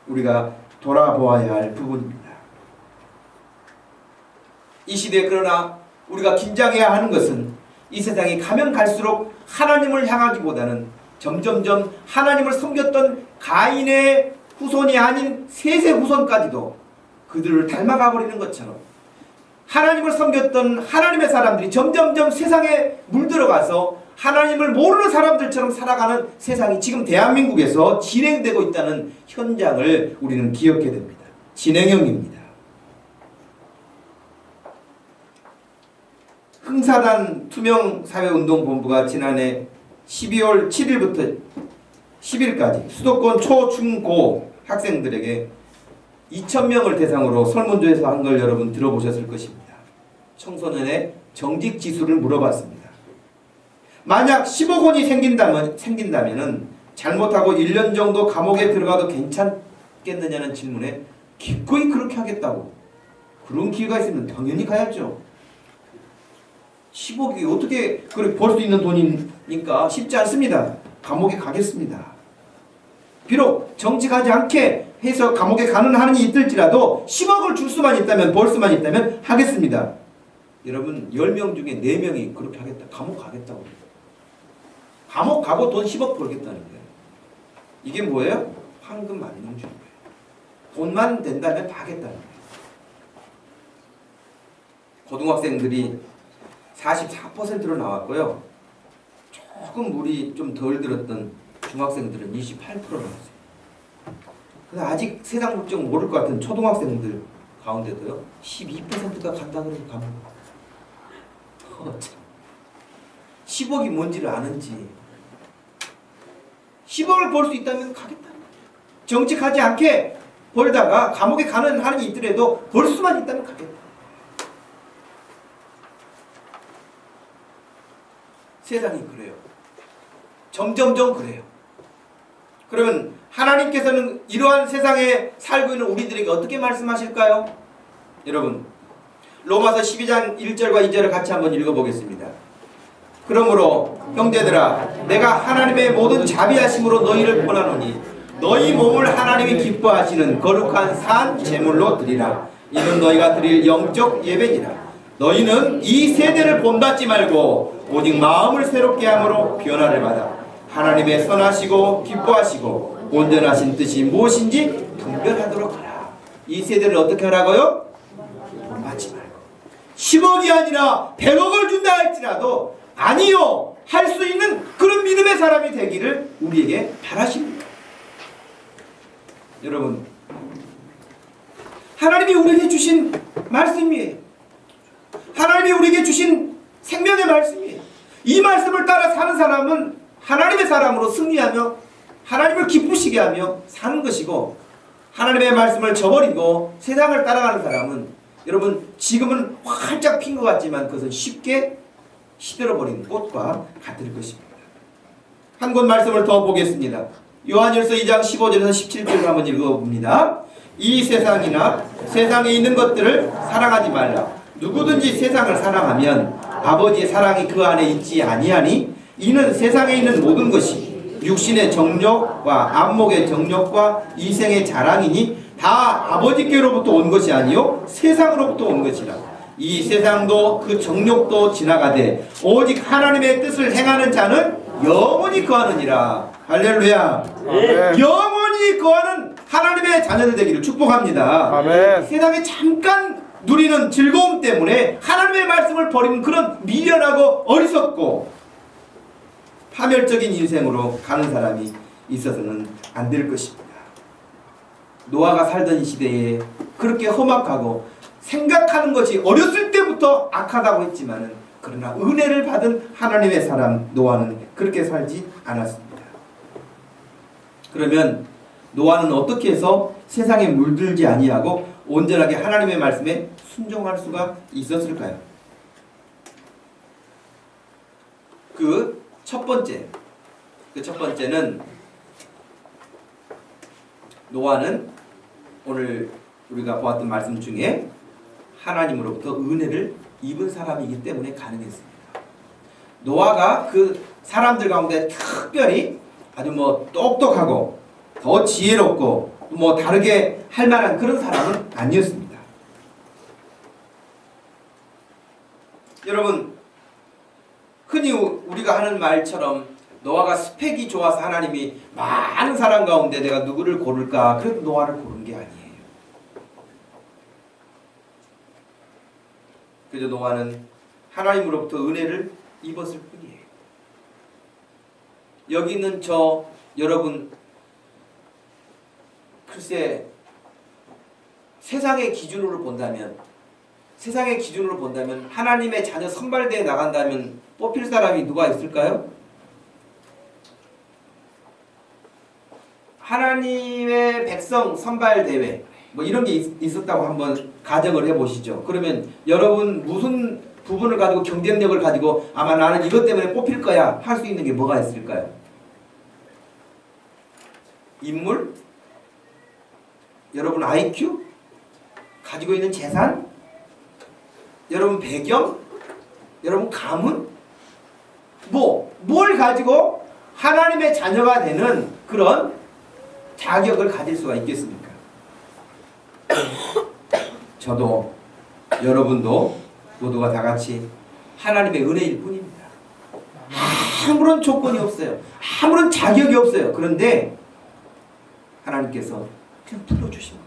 우리가 돌아보아야 할 부분입니다. 이 시대에 그러나 우리가 긴장해야 하는 것은 이 세상이 가면 갈수록 하나님을 향하기보다는 점점점 하나님을 섬겼던 가인의 후손이 아닌 셋의 후손까지도 그들을 닮아가 버리는 것처럼 하나님을 섬겼던 하나님의 사람들이 점점점 세상에 물들어가서 하나님을 모르는 사람들처럼 살아가는 세상이 지금 대한민국에서 진행되고 있다는 현장을 우리는 기억해야 됩니다. 진행형입니다. 흥사단 투명사회운동본부가 지난해 12월 7일부터 10일까지 수도권 초, 중, 고 학생들에게 2,000명을 대상으로 설문조회서 한 걸 여러분 들어보셨을 것입니다. 청소년의 정직 지수를 물어봤습니다. 만약 10억 원이 생긴다면 잘못하고 1년 정도 감옥에 들어가도 괜찮겠느냐는 질문에 기꺼이 그렇게 하겠다고. 그런 기회가 있으면 당연히 가야죠. 10억이 어떻게 그렇게 벌 수 있는 돈이니까 쉽지 않습니다. 감옥에 가겠습니다. 비록 정직하지 않게 해서 감옥에 가는 한이 있을지라도 10억을 줄 수만 있다면, 벌 수만 있다면 하겠습니다. 여러분 10명 중에 4명이 그렇게 하겠다. 감옥 가겠다고. 감옥 가고 돈 10억 벌겠다는 거예요. 이게 뭐예요? 황금 만능주의. 돈만 된다면 다 하겠다는 거예요. 고등학생들이 44%로 나왔고요. 조금 물이 좀 덜 들었던 중학생들은 28% 나왔어요. 근데 아직 세상 물정 모를 것 같은 초등학생들 가운데도요 12%가 간다 그래서 감옥. 10억이 뭔지를 아는지 10억을 벌 수 있다면 가겠다. 정직하지 않게 벌다가 감옥에 가는 한이 있더라도 벌 수만 있다면 가겠다. 세상이 그래요. 점점점 그래요. 그러면 하나님께서는 이러한 세상에 살고 있는 우리들에게 어떻게 말씀하실까요? 여러분 로마서 12장 1절과 2절을 같이 한번 읽어보겠습니다. 그러므로 형제들아 내가 하나님의 모든 자비하심으로 너희를 권하노니 너희 몸을 하나님이 기뻐하시는 거룩한 산 제물로 드리라. 이는 너희가 드릴 영적 예배니라. 너희는 이 세대를 본받지 말고 오직 마음을 새롭게 함으로 변화를 받아 하나님의 선하시고 기뻐하시고 온전하신 뜻이 무엇인지 분별하도록 하라. 이 세대를 어떻게 하라고요? 본받지 말고 10억이 아니라 100억을 준다 할지라도 아니요 할 수 있는 그런 믿음의 사람이 되기를 우리에게 바라십니다. 여러분 하나님이 우리에게 주신 말씀이에요. 하나님이 우리에게 주신 생명의 말씀이에요. 이 말씀을 따라 사는 사람은 하나님의 사람으로 승리하며 하나님을 기쁘시게 하며 사는 것이고, 하나님의 말씀을 저버리고 세상을 따라가는 사람은 여러분 지금은 활짝 핀 것 같지만 그것은 쉽게 시들어버린 꽃과 같을 것입니다. 한 권 말씀을 더 보겠습니다. 요한일서 2장 15절에서 17절을 한번 읽어봅니다. 이 세상이나 세상에 있는 것들을 사랑하지 말라. 누구든지 세상을 사랑하면 아버지의 사랑이 그 안에 있지 아니하니 이는 세상에 있는 모든 것이 육신의 정욕과 안목의 정욕과 이생의 자랑이니 다 아버지께로부터 온 것이 아니요 세상으로부터 온 것이라. 이 세상도 그 정욕도 지나가되 오직 하나님의 뜻을 행하는 자는 영원히 거하느니라 할렐루야. 아멘. 영원히 거하는 하나님의 자녀들 되기를 축복합니다. 아멘. 세상에 잠깐 누리는 즐거움 때문에 하나님의 말씀을 버리는 그런 미련하고 어리석고 파멸적인 인생으로 가는 사람이 있어서는 안 될 것입니다. 노아가 살던 시대에 그렇게 험악하고 생각하는 것이 어렸을 때부터 악하다고 했지만은 그러나 은혜를 받은 하나님의 사람 노아는 그렇게 살지 않았습니다. 그러면 노아는 어떻게 해서 세상에 물들지 아니하고 온전하게 하나님의 말씀에 순종할 수가 있었을까요? 그 첫 번째는 노아는 오늘 우리가 보았던 말씀 중에 하나님으로부터 은혜를 입은 사람이기 때문에 가능했습니다. 노아가 그 사람들 가운데 특별히 아주 똑똑하고 더 지혜롭고 다르게 할 만한 그런 사람은 아니었습니다. 여러분, 흔히 우리가 하는 말처럼 노아가 스펙이 좋아서 하나님이 많은 사람 가운데 내가 누구를 고를까? 그래도 노아를 고른 게 아니에요. 그저 노아는 하나님으로부터 은혜를 입었을 뿐이에요. 여기 있는 여러분, 글쎄 세상의 기준으로 본다면 하나님의 자녀 선발대에 나간다면 뽑힐 사람이 누가 있을까요? 하나님의 백성 선발대회 이런 게 있었다고 한번 가정을 해보시죠. 그러면 여러분 무슨 부분을 가지고 경쟁력을 가지고 아마 나는 이것 때문에 뽑힐 거야 할 수 있는 게 뭐가 있을까요? 인물? 여러분 IQ? 가지고 있는 재산? 여러분 배경? 여러분 가문? 뭘 가지고 하나님의 자녀가 되는 그런 자격을 가질 수가 있겠습니까? 저도 여러분도 모두가 다 같이 하나님의 은혜일 뿐입니다. 아무런 조건이 없어요. 아무런 자격이 없어요. 그런데 하나님께서 그냥 불러주신 거예요.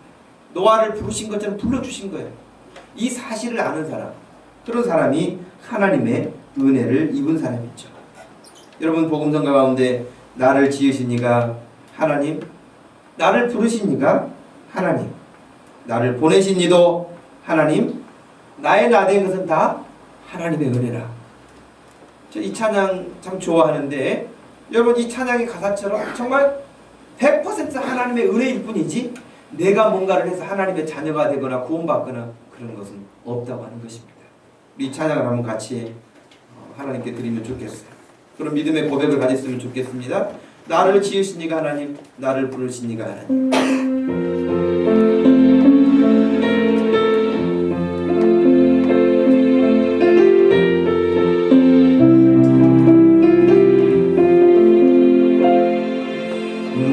노아를 부르신 것처럼 불러주신 거예요. 이 사실을 아는 사람, 그런 사람이 하나님의 은혜를 입은 사람이죠. 여러분 복음성가 가운데 나를 지으신 이가 하나님, 나를 부르신 이가 하나님, 나를 보내신 이도 하나님, 나의 나된 것은 다 하나님의 은혜라. 저 이 찬양 참 좋아하는데 여러분 이 찬양의 가사처럼 정말 100% 하나님의 은혜일 뿐이지 내가 뭔가를 해서 하나님의 자녀가 되거나 구원받거나 그런 것은 없다고 하는 것입니다. 이 찬양을 한번 같이 하나님께 드리면 좋겠어요. 그런 믿음의 고백을 가졌으면 좋겠습니다. 나를 지으신 이가 하나님, 나를 부르신 이가 하나님.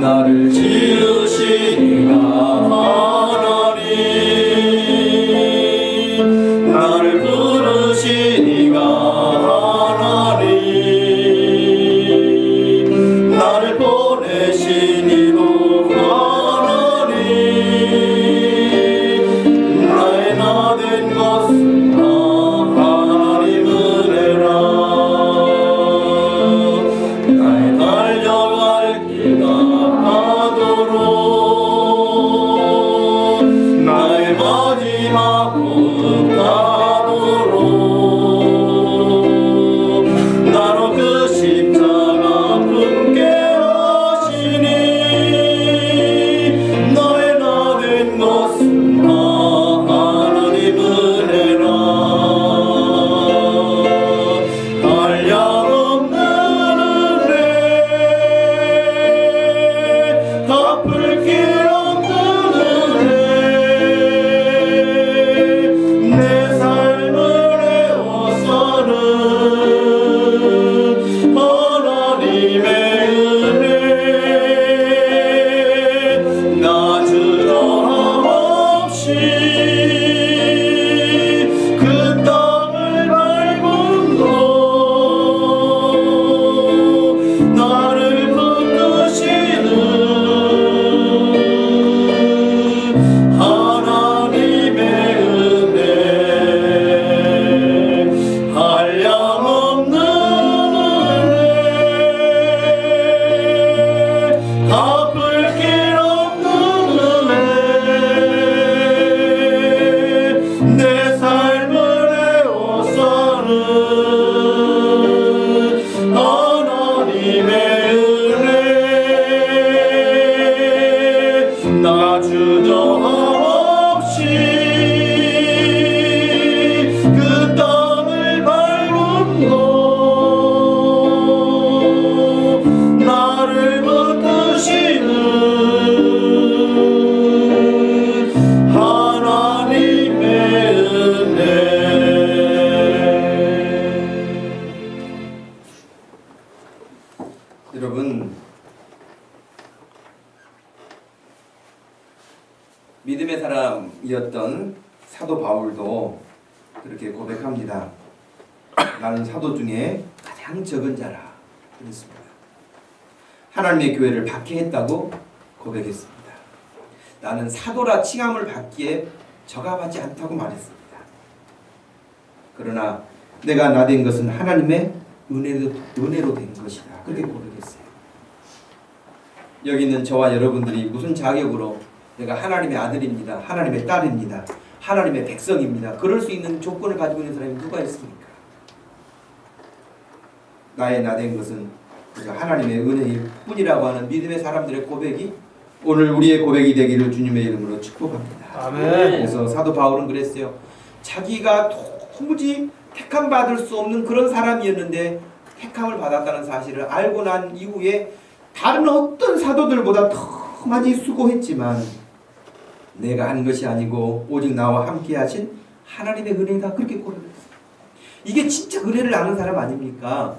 나를 지으신 이가 하나님, 나를 부르신 이가 하나님, 나를 보내신 이도 하나님, 나 주저없이 그 땅을 밟음으로 나를 붙드시는 하나님의 은혜. 여러분, 믿음의 사람이었던 사도 바울도 그렇게 고백합니다. 나는 사도 중에 가장 적은 자라 그랬습니다. 하나님의 교회를 박해했다고 고백했습니다. 나는 사도라 칭함을 받기에 저가받지 않다고 말했습니다. 그러나 내가 나된 것은 하나님의 은혜로 된 것이다. 그렇게 고백했어요. 여기 있는 저와 여러분들이 무슨 자격으로 내가 하나님의 아들입니다, 하나님의 딸입니다, 하나님의 백성입니다, 그럴 수 있는 조건을 가지고 있는 사람이 누가 있습니까? 나의 나된 것은 그저 하나님의 은혜일 뿐이라고 하는 믿음의 사람들의 고백이 오늘 우리의 고백이 되기를 주님의 이름으로 축복합니다. 아멘. 그래서 사도 바울은 그랬어요. 자기가 도무지 택함 받을 수 없는 그런 사람이었는데 택함을 받았다는 사실을 알고 난 이후에 다른 어떤 사도들보다 더 많이 수고했지만 내가 한 것이 아니고 오직 나와 함께 하신 하나님의 은혜다, 그렇게 고백했어요. 이게 진짜 은혜를 아는 사람 아닙니까?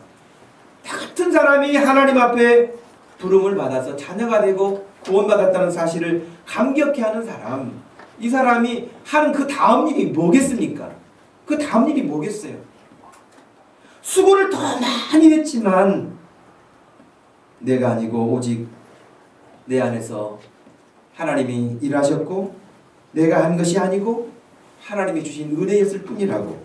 다 같은 사람이 하나님 앞에 부름을 받아서 자녀가 되고 구원받았다는 사실을 감격해하는 사람, 이 사람이 하는 그 다음 일이 뭐겠습니까? 그 다음 일이 뭐겠어요? 수고를 더 많이 했지만 내가 아니고 오직 내 안에서 하나님이 일하셨고 내가 한 것이 아니고 하나님이 주신 은혜였을 뿐이라고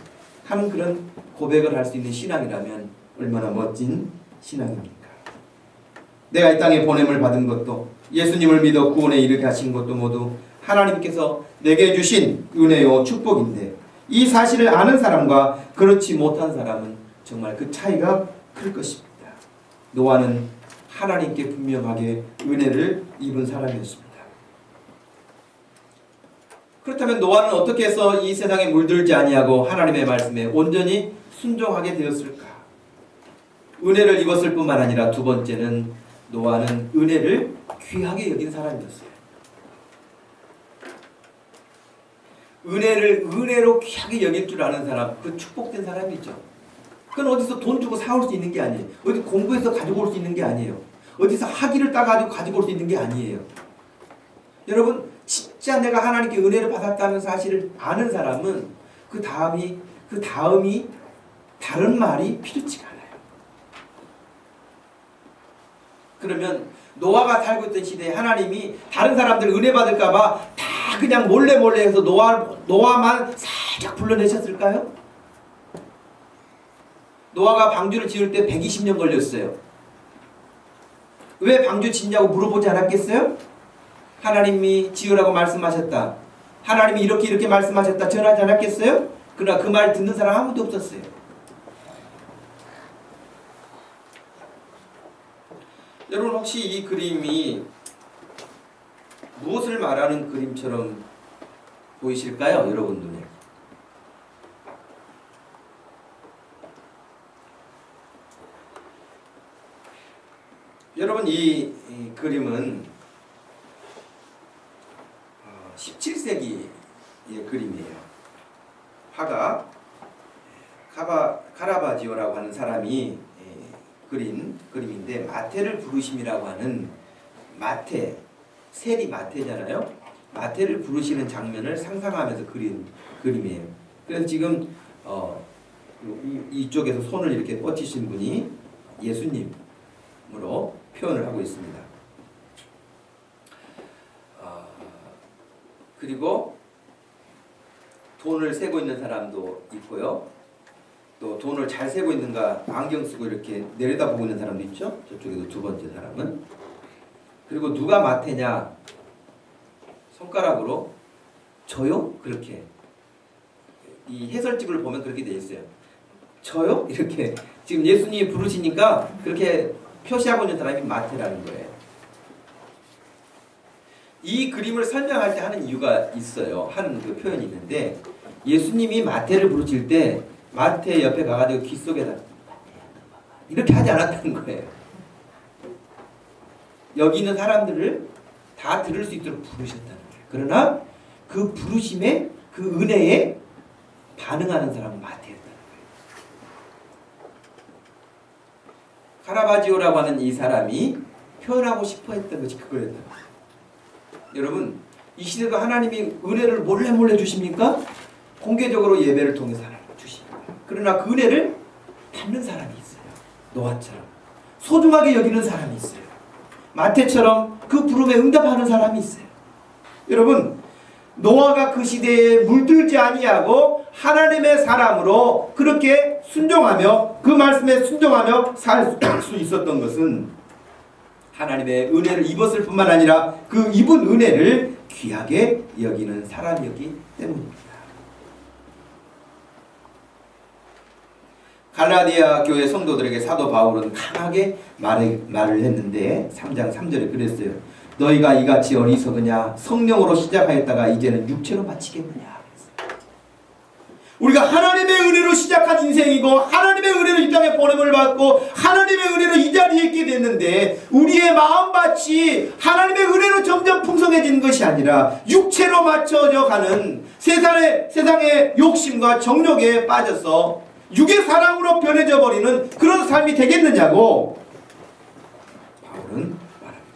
하는 그런 고백을 할 수 있는 신앙이라면 얼마나 멋진 신앙입니까? 내가 이 땅에 보냄을 받은 것도 예수님을 믿어 구원에 이르게 하신 것도 모두 하나님께서 내게 주신 은혜요 축복인데 이 사실을 아는 사람과 그렇지 못한 사람은 정말 그 차이가 클 것입니다. 노아는 하나님께 분명하게 은혜를 입은 사람이었습니다. 그렇다면 노아는 어떻게 해서 이 세상에 물들지 아니하고 하나님의 말씀에 온전히 순종하게 되었을까? 은혜를 입었을 뿐만 아니라 두 번째는 노아는 은혜를 귀하게 여긴 사람이었어요. 은혜를 은혜로 귀하게 여길 줄 아는 사람, 그 축복된 사람이죠. 그건 어디서 돈 주고 사올 수 있는 게 아니에요. 어디 공부해서 가지고 올 수 있는 게 아니에요. 어디서 학위를 따가지고 가지고 올 수 있는 게 아니에요. 여러분, 진짜 내가 하나님께 은혜를 받았다는 사실을 아는 사람은 그 다음이 다른 말이 필요치가 않아요. 그러면 노아가 살고 있던 시대에 하나님이 다른 사람들 은혜 받을까봐 다 그냥 몰래 해서 노아만 살짝 불러내셨을까요? 노아가 방주를 지을 때 120년 걸렸어요. 왜 방주 짓냐고 물어보지 않았겠어요? 하나님이 지으라고 말씀하셨다, 하나님이 이렇게 말씀하셨다 전하지 않았겠어요? 그러나 그 말 듣는 사람 아무도 없었어요. 여러분, 혹시 이 그림이 무엇을 말하는 그림처럼 보이실까요? 여러분 눈에. 여러분, 이 그림은 17세기의 그림이에요. 화가 카라바지오라고 하는 사람이 그린 그림인데, 마태를 부르심이라고 하는, 마태, 세리 마태잖아요. 마태를 부르시는 장면을 상상하면서 그린 그림이에요. 그래서 지금 이쪽에서 손을 이렇게 뻗치신 분이 예수님으로 표현을 하고 있습니다. 그리고 돈을 세고 있는 사람도 있고요. 또 돈을 잘 세고 있는가 안경 쓰고 이렇게 내려다보고 있는 사람도 있죠. 저쪽에도 두 번째 사람은. 그리고 누가 마태냐, 손가락으로 저요? 그렇게 이 해설집을 보면 그렇게 돼 있어요. 저요? 이렇게 지금 예수님이 부르시니까 그렇게 표시하고 있는 사람이 마태라는 거예요. 이 그림을 설명할 때 하는 이유가 있어요. 하는 그 표현이 있는데 예수님이 마태를 부르실 때 마태 옆에 가가지고 귀 속에다 이렇게 하지 않았다는 거예요. 여기 있는 사람들을 다 들을 수 있도록 부르셨다는 거예요. 그러나 그 부르심에 그 은혜에 반응하는 사람은 마태였다는 거예요. 카라바지오라고 하는 이 사람이 표현하고 싶어 했던 것이 그거였다는 거예요. 여러분, 이 시대도 하나님이 은혜를 몰래 주십니까? 공개적으로 예배를 통해서 하나님 주십니다. 그러나 그 은혜를 받는 사람이 있어요. 노아처럼 소중하게 여기는 사람이 있어요. 마태처럼 그 부름에 응답하는 사람이 있어요. 여러분, 노아가 그 시대에 물들지 아니하고 하나님의 사람으로 그렇게 순종하며 그 말씀에 순종하며 살 수 있었던 것은 하나님의 은혜를 입었을 뿐만 아니라 그 입은 은혜를 귀하게 여기는 사람이었기 때문입니다. 갈라디아 교회 성도들에게 사도 바울은 강하게 말을 했는데 3장 3절에 그랬어요. 너희가 이같이 어리석으냐? 성령으로 시작하였다가 이제는 육체로 마치겠느냐? 우리가 하나님의 은혜로 시작한 인생이고 하나님의 은혜로 이 땅에 보냄을 받고 하나님의 은혜로 이 자리에 있게 됐는데 우리의 마음밭이 하나님의 은혜로 점점 풍성해지는 것이 아니라 육체로 맞춰져 가는 세상의 욕심과 정욕에 빠져서 육의 사랑으로 변해져 버리는 그런 삶이 되겠느냐고 바울은 말합니다.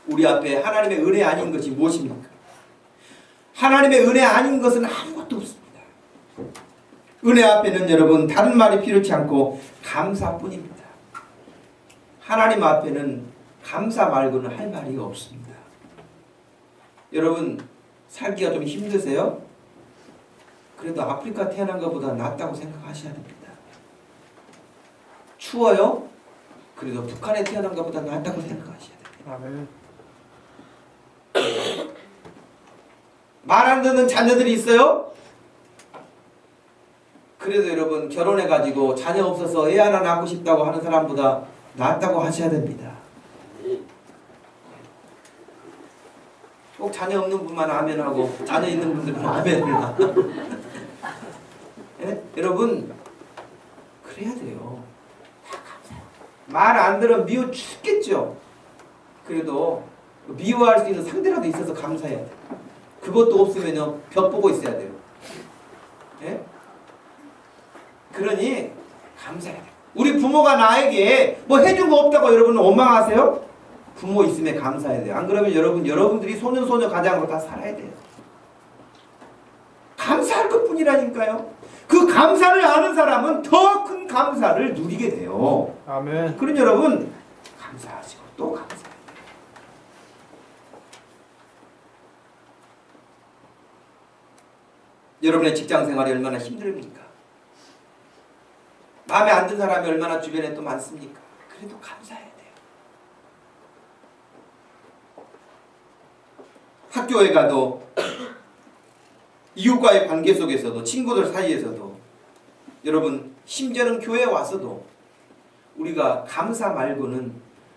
우리 앞에 하나님의 은혜 아닌 것이 무엇입니까? 하나님의 은혜 아닌 것은 아무것도 없습니다. 은혜 앞에는 여러분 다른 말이 필요치 않고 감사뿐입니다. 하나님 앞에는 감사 말고는 할 말이 없습니다. 여러분 살기가 좀 힘드세요? 그래도 아프리카 태어난 것보다 낫다고 생각하셔야 됩니다. 추워요? 그래도 북한에 태어난 것보다 낫다고 생각하셔야 됩니다. 말 안 듣는 자녀들이 있어요? 그래도 여러분 결혼해가지고 자녀 없어서 애 하나 낳고 싶다고 하는 사람보다 낫다고 하셔야 됩니다. 꼭 자녀 없는 분만 아멘하고 자녀 있는 분들은 아멘을 하고 예? 여러분 그래야 돼요. 말 안 들으면 미워 죽겠죠. 그래도 미워할 수 있는 상대라도 있어서 감사해야 돼요. 그것도 없으면요 벽 보고 있어야 돼요. 예? 그러니 감사해야 돼요. 우리 부모가 나에게 뭐 해준 거 없다고 여러분 원망하세요? 부모 있음에 감사해야 돼요. 안 그러면 여러분들이 소년소녀 가장으로 다 살아야 돼요. 감사할 것뿐이라니까요. 그 감사를 아는 사람은 더 큰 감사를 누리게 돼요. 아멘. 그럼 여러분 감사하시고 또 감사해요. 여러분의 직장 생활이 얼마나 힘듭니까? 마음에 안 든 사람이 얼마나 주변에 또 많습니까? 그래도 감사해야 돼요. 학교에 가도 이웃과의 관계 속에서도 친구들 사이에서도 여러분 심지어는 교회에 와서도 우리가 감사 말고는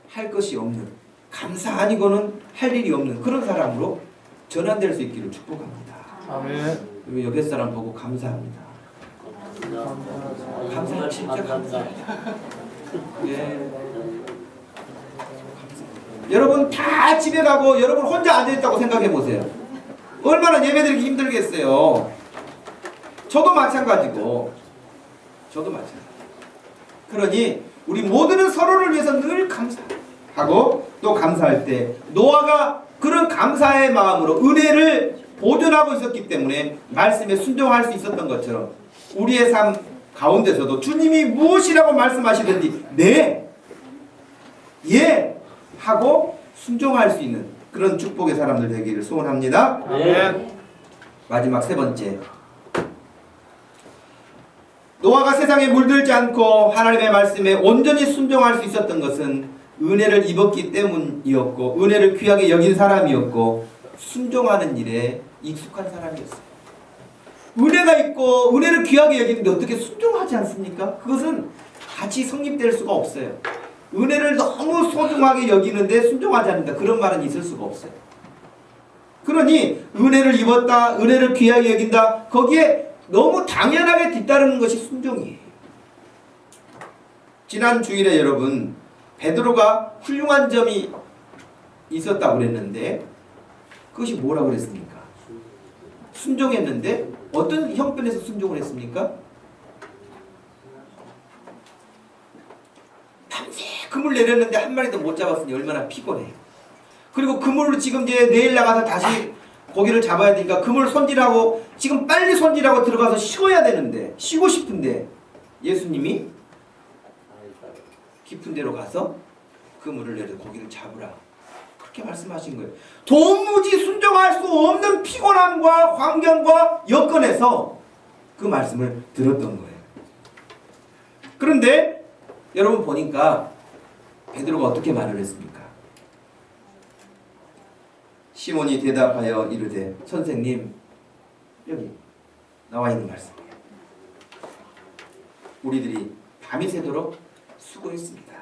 할 것이 없는 감사 아니고는 할 일이 없는 그런 사람으로 전환될 수 있기를 축복합니다. 아멘. 그리고 옆에 사람 보고 감사합니다. 감사 진짜 감사합니다. 예. 여러분 다 집에 가고 여러분 혼자 앉아있다고 생각해 보세요. 얼마나 예배드리기 힘들겠어요. 저도 마찬가지고. 그러니 우리 모두는 서로를 위해서 늘 감사하고 또 감사할 때 노아가 그런 감사의 마음으로 은혜를 보존하고 있었기 때문에 말씀에 순종할 수 있었던 것처럼 우리의 삶 가운데서도 주님이 무엇이라고 말씀하시든지 네, 예 하고 순종할 수 있는 그런 축복의 사람들 되기를 소원합니다. 아멘. 마지막 세 번째, 노아가 세상에 물들지 않고 하나님의 말씀에 온전히 순종할 수 있었던 것은 은혜를 입었기 때문이었고 은혜를 귀하게 여긴 사람이었고 순종하는 일에 익숙한 사람이었어요. 은혜가 있고 은혜를 귀하게 여기는데 어떻게 순종하지 않습니까? 그것은 같이 성립될 수가 없어요. 은혜를 너무 소중하게 여기는데 순종하지 않는다. 그런 말은 있을 수가 없어요. 그러니 은혜를 입었다, 은혜를 귀하게 여긴다, 거기에 너무 당연하게 뒤따르는 것이 순종이에요. 지난 주일에 여러분 베드로가 훌륭한 점이 있었다고 그랬는데 그것이 뭐라고 그랬습니까? 순종했는데 어떤 형편에서 순종을 했습니까? 밤새 그물 내렸는데 한 마리도 못 잡았으니 얼마나 피곤해요. 그리고 그물을 지금 이제 내일 나가서 다시 고기를 잡아야 되니까 그물 손질하고 지금 빨리 손질하고 들어가서 쉬어야 되는데, 쉬고 싶은데 예수님이 깊은 데로 가서 그물을 내려 고기를 잡으라 그렇게 말씀하신 거예요. 도무지 순종할 수 없는 피곤함과 환경과 여건에서 그 말씀을 들었던 거예요. 그런데 여러분 보니까 베드로가 어떻게 말을 했습니까? 시몬이 대답하여 이르되 선생님, 여기 나와 있는 말씀이에요. 우리들이 밤이 새도록 수고했습니다.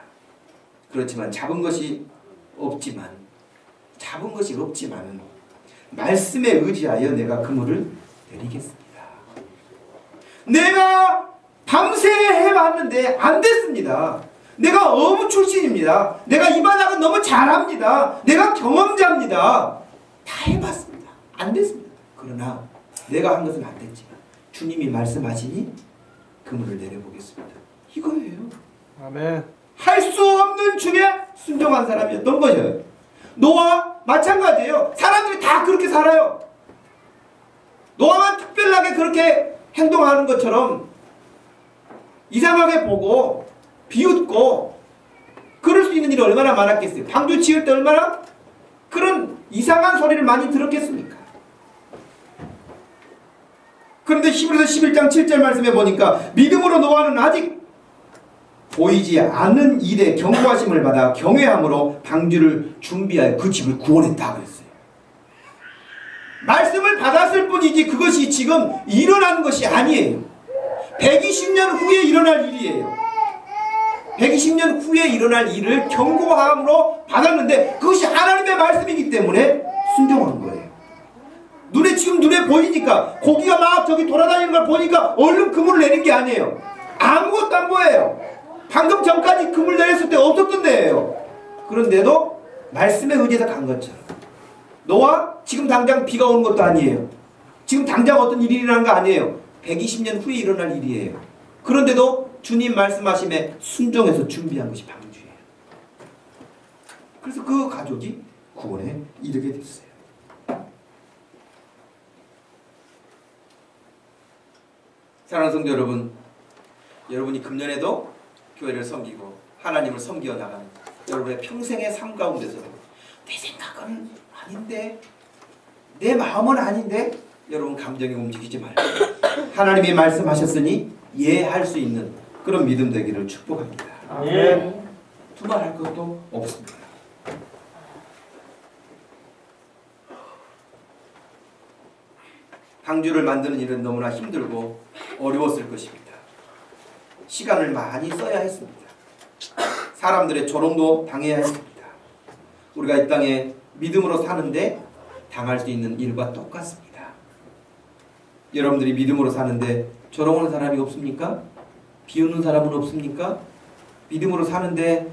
그렇지만 잡은 것이 없지만 말씀에 의지하여 내가 그물을 내리겠습니다. 내가 밤새 해봤는데 안 됐습니다. 내가 어부 출신입니다. 내가 이 바닥은 너무 잘합니다. 내가 경험자입니다. 다 해봤습니다. 안 됐습니다. 그러나 내가 한 것은 안 됐지만 주님이 말씀하시니 그물을 내려보겠습니다. 이거예요. 아멘. 할 수 없는 중에 순종한 사람이었던 거죠. 노아 마찬가지예요. 사람들이 다 그렇게 살아요. 노아만 특별하게 그렇게 행동하는 것처럼 이상하게 보고 비웃고 그럴 수 있는 일이 얼마나 많았겠어요. 방주 지을 때 얼마나 그런 이상한 소리를 많이 들었겠습니까? 그런데 히브리서 11장 7절 말씀에 보니까 믿음으로 노아는 아직 보이지 않는 일에 경고하심을 받아 경외함으로 방주를 준비하여 그 집을 구원했다 그랬어요. 말씀을 받았을 뿐이지 그것이 지금 일어난 것이 아니에요. 120년 후에 일어날 일이에요. 120년 후에 일어날 일을 경고함으로 받았는데 그것이 하나님의 말씀이기 때문에 순종한 거예요. 지금 눈에 보이니까 고기가 막 저기 돌아다니는 걸 보니까 얼른 그물을 내린 게 아니에요. 아무것도 안 보여요. 방금 전까지 그물 내렸을 때 없었던 데예요. 그런데도 말씀에 의지해서 간 것처럼 노아 지금 당장 비가 오는 것도 아니에요. 지금 당장 어떤 일이 일어난 거 아니에요. 120년 후에 일어날 일이에요. 그런데도 주님 말씀하심에 순종해서 준비한 것이 방주예요. 그래서 그 가족이 구원에 이르게 됐어요. 사랑하는 성도 여러분, 여러분이 금년에도 교회를 섬기고 하나님을 섬겨 나가는 여러분의 평생의 삶 가운데서 내 생각은 아닌데, 내 마음은 아닌데, 여러분 감정이 움직이지 말고 하나님이 말씀하셨으니 예할 수 있는 그런 믿음 되기를 축복합니다. 아멘. 두말할 것도 없습니다. 방주를 만드는 일은 너무나 힘들고 어려웠을 것입니다. 시간을 많이 써야 했습니다. 사람들의 조롱도 당해야 했습니다. 우리가 이 땅에 믿음으로 사는데 당할 수 있는 일과 똑같습니다. 여러분들이 믿음으로 사는데 조롱하는 사람이 없습니까? 비웃는 사람은 없습니까? 믿음으로 사는데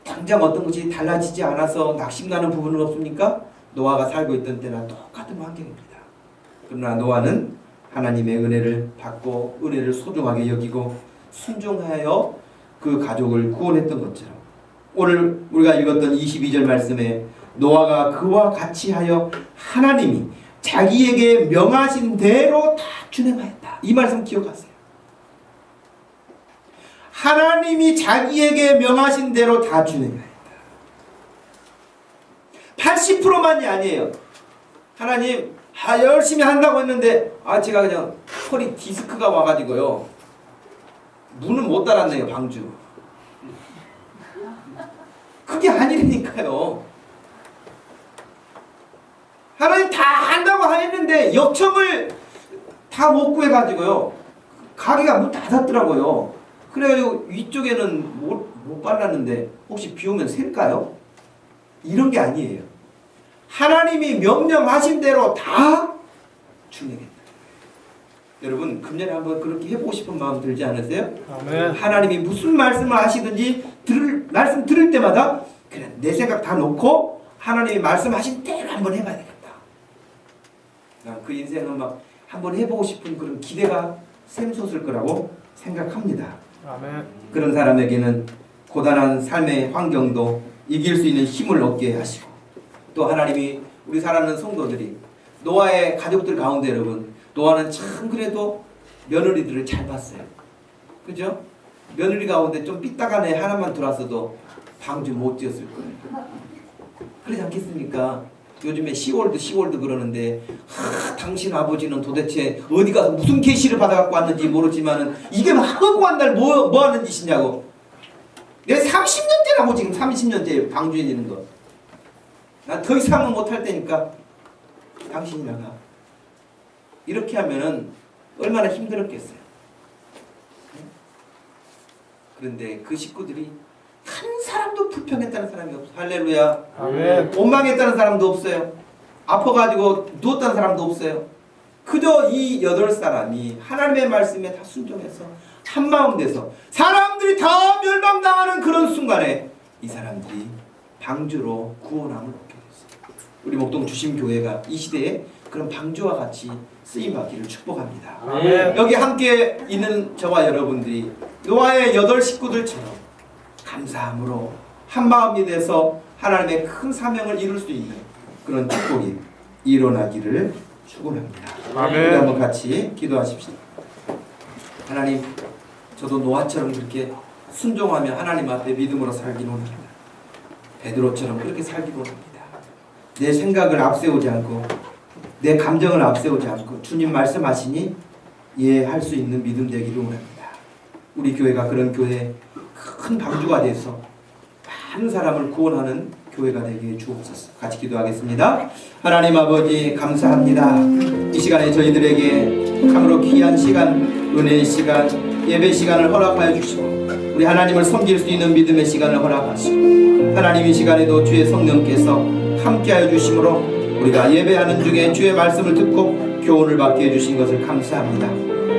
당장 어떤 것이 달라지지 않아서 낙심나는 부분은 없습니까? 노아가 살고 있던 때나 똑같은 환경입니다. 그러나 노아는 하나님의 은혜를 받고 은혜를 소중하게 여기고 순종하여 그 가족을 구원했던 것처럼 오늘 우리가 읽었던 22절 말씀에 노아가 그와 같이 하여 하나님이 자기에게 명하신 대로 다 준행하였다. 이 말씀 기억하세요. 하나님이 자기에게 명하신 대로 다 준행하였다. 80%만이 아니에요. 하나님 열심히 한다고 했는데 제가 그냥 허리 디스크가 와가지고요 문을 못 달았네요. 방주. 그게 아니라니까요. 하나님 다 한다고 했는데 역청을 다 못 구해가지고요 가게가 문 닫았더라고요. 그래가지고 위쪽에는 못 발랐는데 혹시 비 오면 셀까요? 이런 게 아니에요. 하나님이 명령하신 대로 다 충행했다. 여러분 금년에 한번 그렇게 해보고 싶은 마음 들지 않으세요? 아멘. 하나님이 무슨 말씀을 하시든지 말씀 들을 때마다 그래 내 생각 다 놓고 하나님이 말씀하신 대로 한번 해봐야 되겠다. 난 그 인생은 막 한번 해보고 싶은 그런 기대가 샘솟을 거라고 생각합니다. 아멘. 그런 사람에게는 고단한 삶의 환경도 이길 수 있는 힘을 얻게 하시고, 또 하나님이 우리 사랑하는 성도들이 노아의 가족들 가운데 여러분, 노아는 참 그래도 며느리들을 잘 봤어요. 그죠? 며느리 가운데 좀 삐딱한 애 하나만 들어왔어도 방주 못 지었을 거예요. 그러지 않겠습니까? 요즘에 시월드 그러는데 당신 아버지는 도대체 어디 가서 무슨 계시를 받아갖고 왔는지 모르지만은 이게 뭐 하고 한 날 뭐 하는 짓이냐고. 내가 30년째라고 지금 30년째 방주에 있는 거. 난 더 이상은 못할 테니까 당신이 나가. 이렇게 하면은 얼마나 힘들었겠어요. 그런데 그 식구들이 한 사람도 불평했다는 사람이 없어. 할렐루야. 아멘. 원망했다는 사람도 없어요. 아파가지고 누웠다는 사람도 없어요. 그저 이 8사람이 하나님의 말씀에 다 순종해서 한마음 돼서 사람들이 다 멸망당하는 그런 순간에 이 사람들이 방주로 구원함을 얻게 됐어요. 우리 목동 주심교회가 이 시대에 그런 방주와 같이 쓰임받기를 축복합니다. 아멘. 여기 함께 있는 저와 여러분들이 노아의 8 식구들처럼 감사함으로 한마음이 돼서 하나님의 큰 사명을 이룰 수 있는 그런 축복이 일어나기를 축원합니다. 아멘. 우리 한번 같이 기도하십시다. 하나님, 저도 노아처럼 그렇게 순종하며 하나님 앞에 믿음으로 살기를 원합니다. 베드로처럼 그렇게 살기를 원합니다. 내 생각을 앞세우지 않고 내 감정을 앞세우지 않고 주님 말씀하시니 이해할 수 있는 믿음 되기를 원합니다. 우리 교회가 그런 교회 큰 방주가 돼서 많은 사람을 구원하는 교회가 되게 주옵소서. 같이 기도하겠습니다. 하나님 아버지 감사합니다. 이 시간에 저희들에게 참으로 귀한 시간, 은혜의 시간, 예배 시간을 허락하여 주시고 우리 하나님을 섬길 수 있는 믿음의 시간을 허락하시고 하나님 이 시간에도 주의 성령께서 함께하여 주심으로 우리가 예배하는 중에 주의 말씀을 듣고 교훈을 받게 해주신 것을 감사합니다.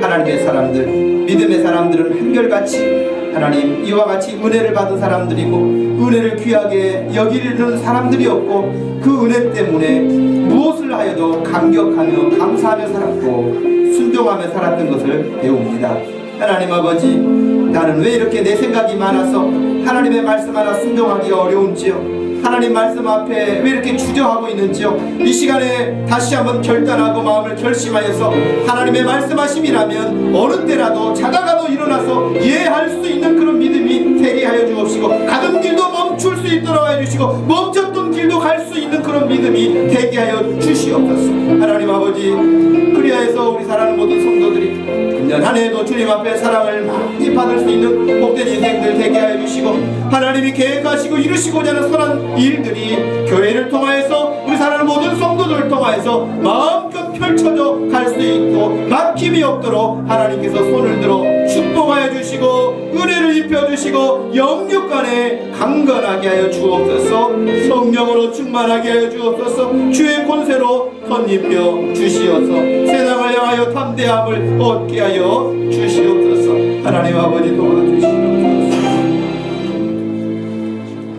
하나님의 사람들, 믿음의 사람들은 한결같이 하나님 이와 같이 은혜를 받은 사람들이고 은혜를 귀하게 여기는 사람들이었고 그 은혜 때문에 무엇을 하여도 감격하며 감사하며 살았고 순종하며 살았던 것을 배웁니다. 하나님 아버지, 나는 왜 이렇게 내 생각이 많아서 하나님의 말씀 하나 순종하기가 어려운지요? 하나님 말씀 앞에 왜 이렇게 주저하고 있는지요? 이 시간에 다시 한번 결단하고 마음을 결심하여서 하나님의 말씀하심이라면 어느 때라도 자다가도 일어나서 이해할 수 있는 그런 믿음이 되게 하여 주옵시고 가던 길도 멈출 수 있도록 하여 주시고 멈췄던 길도 갈 수 있는 그런 믿음이 되게 하여 주시옵소서. 하나님 아버지, 그리하여서 우리 사랑하는 모든 성도들이 금년 한 해에도 주님 앞에 사랑을 많이 받을 수 있는 복된 인생들 되게 하여 주시고 하나님이 계획하시고 이루시고자 하는 선한 일들이 교회를 통하여서 우리 사랑하는 모든 성도들을 통하여서 마음껏 펼쳐져 갈 수 있고 막힘이 없도록 하나님께서 손을 들어 축복하여 주시고 은혜를 입혀주시고 영육간에 강건하게 하여 주옵소서. 성령으로 충만하게 하여 주옵소서. 주의 권세로 덧입혀 주시어서 세상을 향하여 담대함을 얻게 하여 주시옵소서. 하나님 아버지 도와주시옵소서.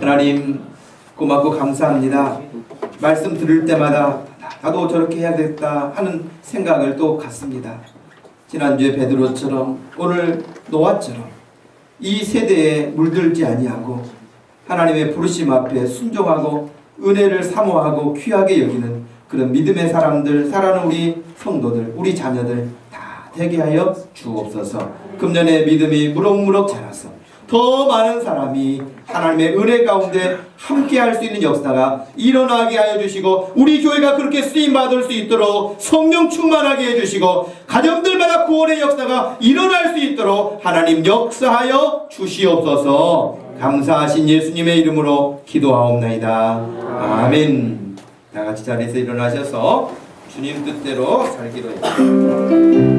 하나님 고맙고 감사합니다. 말씀 들을 때마다 나도 저렇게 해야겠다 하는 생각을 또 갖습니다. 지난주에 베드로처럼 오늘 노아처럼 이 세대에 물들지 아니하고 하나님의 부르심 앞에 순종하고 은혜를 사모하고 귀하게 여기는 그런 믿음의 사람들, 사랑하는 우리 성도들, 우리 자녀들 다 되게 하여 주옵소서. 금년에 믿음이 무럭무럭 자라서 더 많은 사람이 하나님의 은혜 가운데 함께할 수 있는 역사가 일어나게 하여 주시고 우리 교회가 그렇게 쓰임받을 수 있도록 성령 충만하게 해주시고 가정들마다 구원의 역사가 일어날 수 있도록 하나님 역사하여 주시옵소서. 감사하신 예수님의 이름으로 기도하옵나이다. 아멘. 다 같이 자리에서 일어나셔서 주님 뜻대로 살기로 합니다.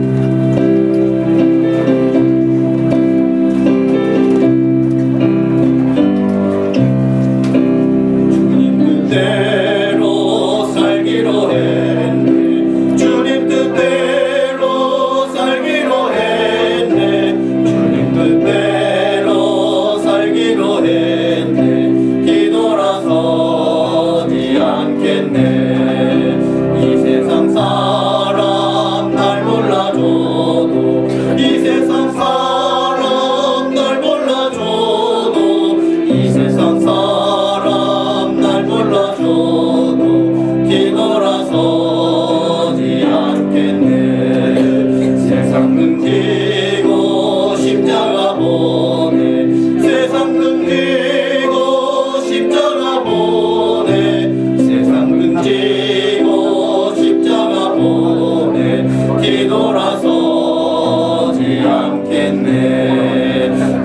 않겠네. 이 세상 사람 날 몰라줘도, 이 세상 사람 날 몰라줘도, 이 세상 사람 날 몰라줘도 뒤돌아서지 않겠네. 세상 등지고 십자가 보내, 세상 등지고 십자가 보내, 세상 등지고 십자가 보내 뒤돌아서지 않겠네.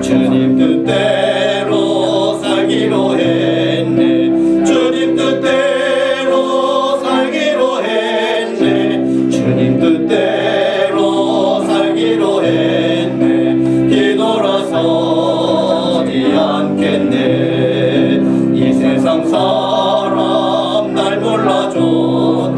주님 뜻대로 살기로 했네, 주님 뜻대로 살기로 했네, 주님 뜻대로 살기로 했네. 뒤돌아서지 않겠네. 이 세상 사람 날 몰라줘도,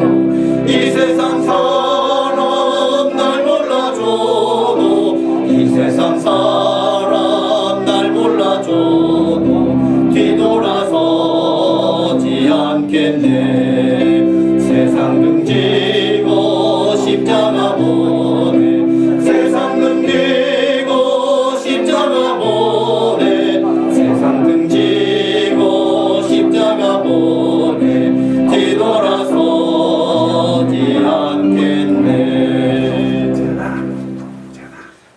이 세상 사람 날 몰라줘도, 이 세상 사람 날 몰라줘도 뒤돌아서지 않겠네. 세상 등지고 십자가 보내, 세상 등지고 십자가 보내, 세상 등지고 십자가 보내 뒤돌아서지 않겠네.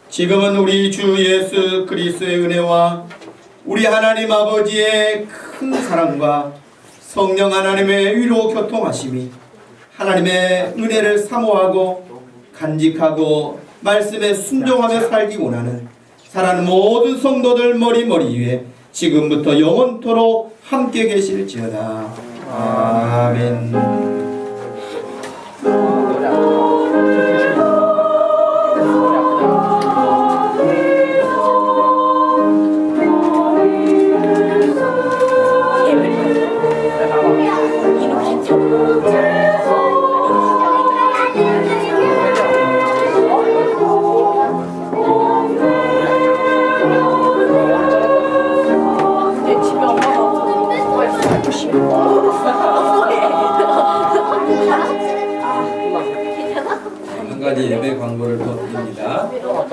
지금은 우리 주 예수 그리스도의 은혜와 우리 하나님 아버지의 큰 사랑과 성령 하나님의 위로 교통하심이 하나님의 은혜를 사모하고 간직하고 말씀에 순종하며 살기 원하는 사랑하는 모든 성도들 머리 위에 지금부터 영원토록 함께 계실지어다. 아멘. 한 가지 예배 광고를 더 드립니다.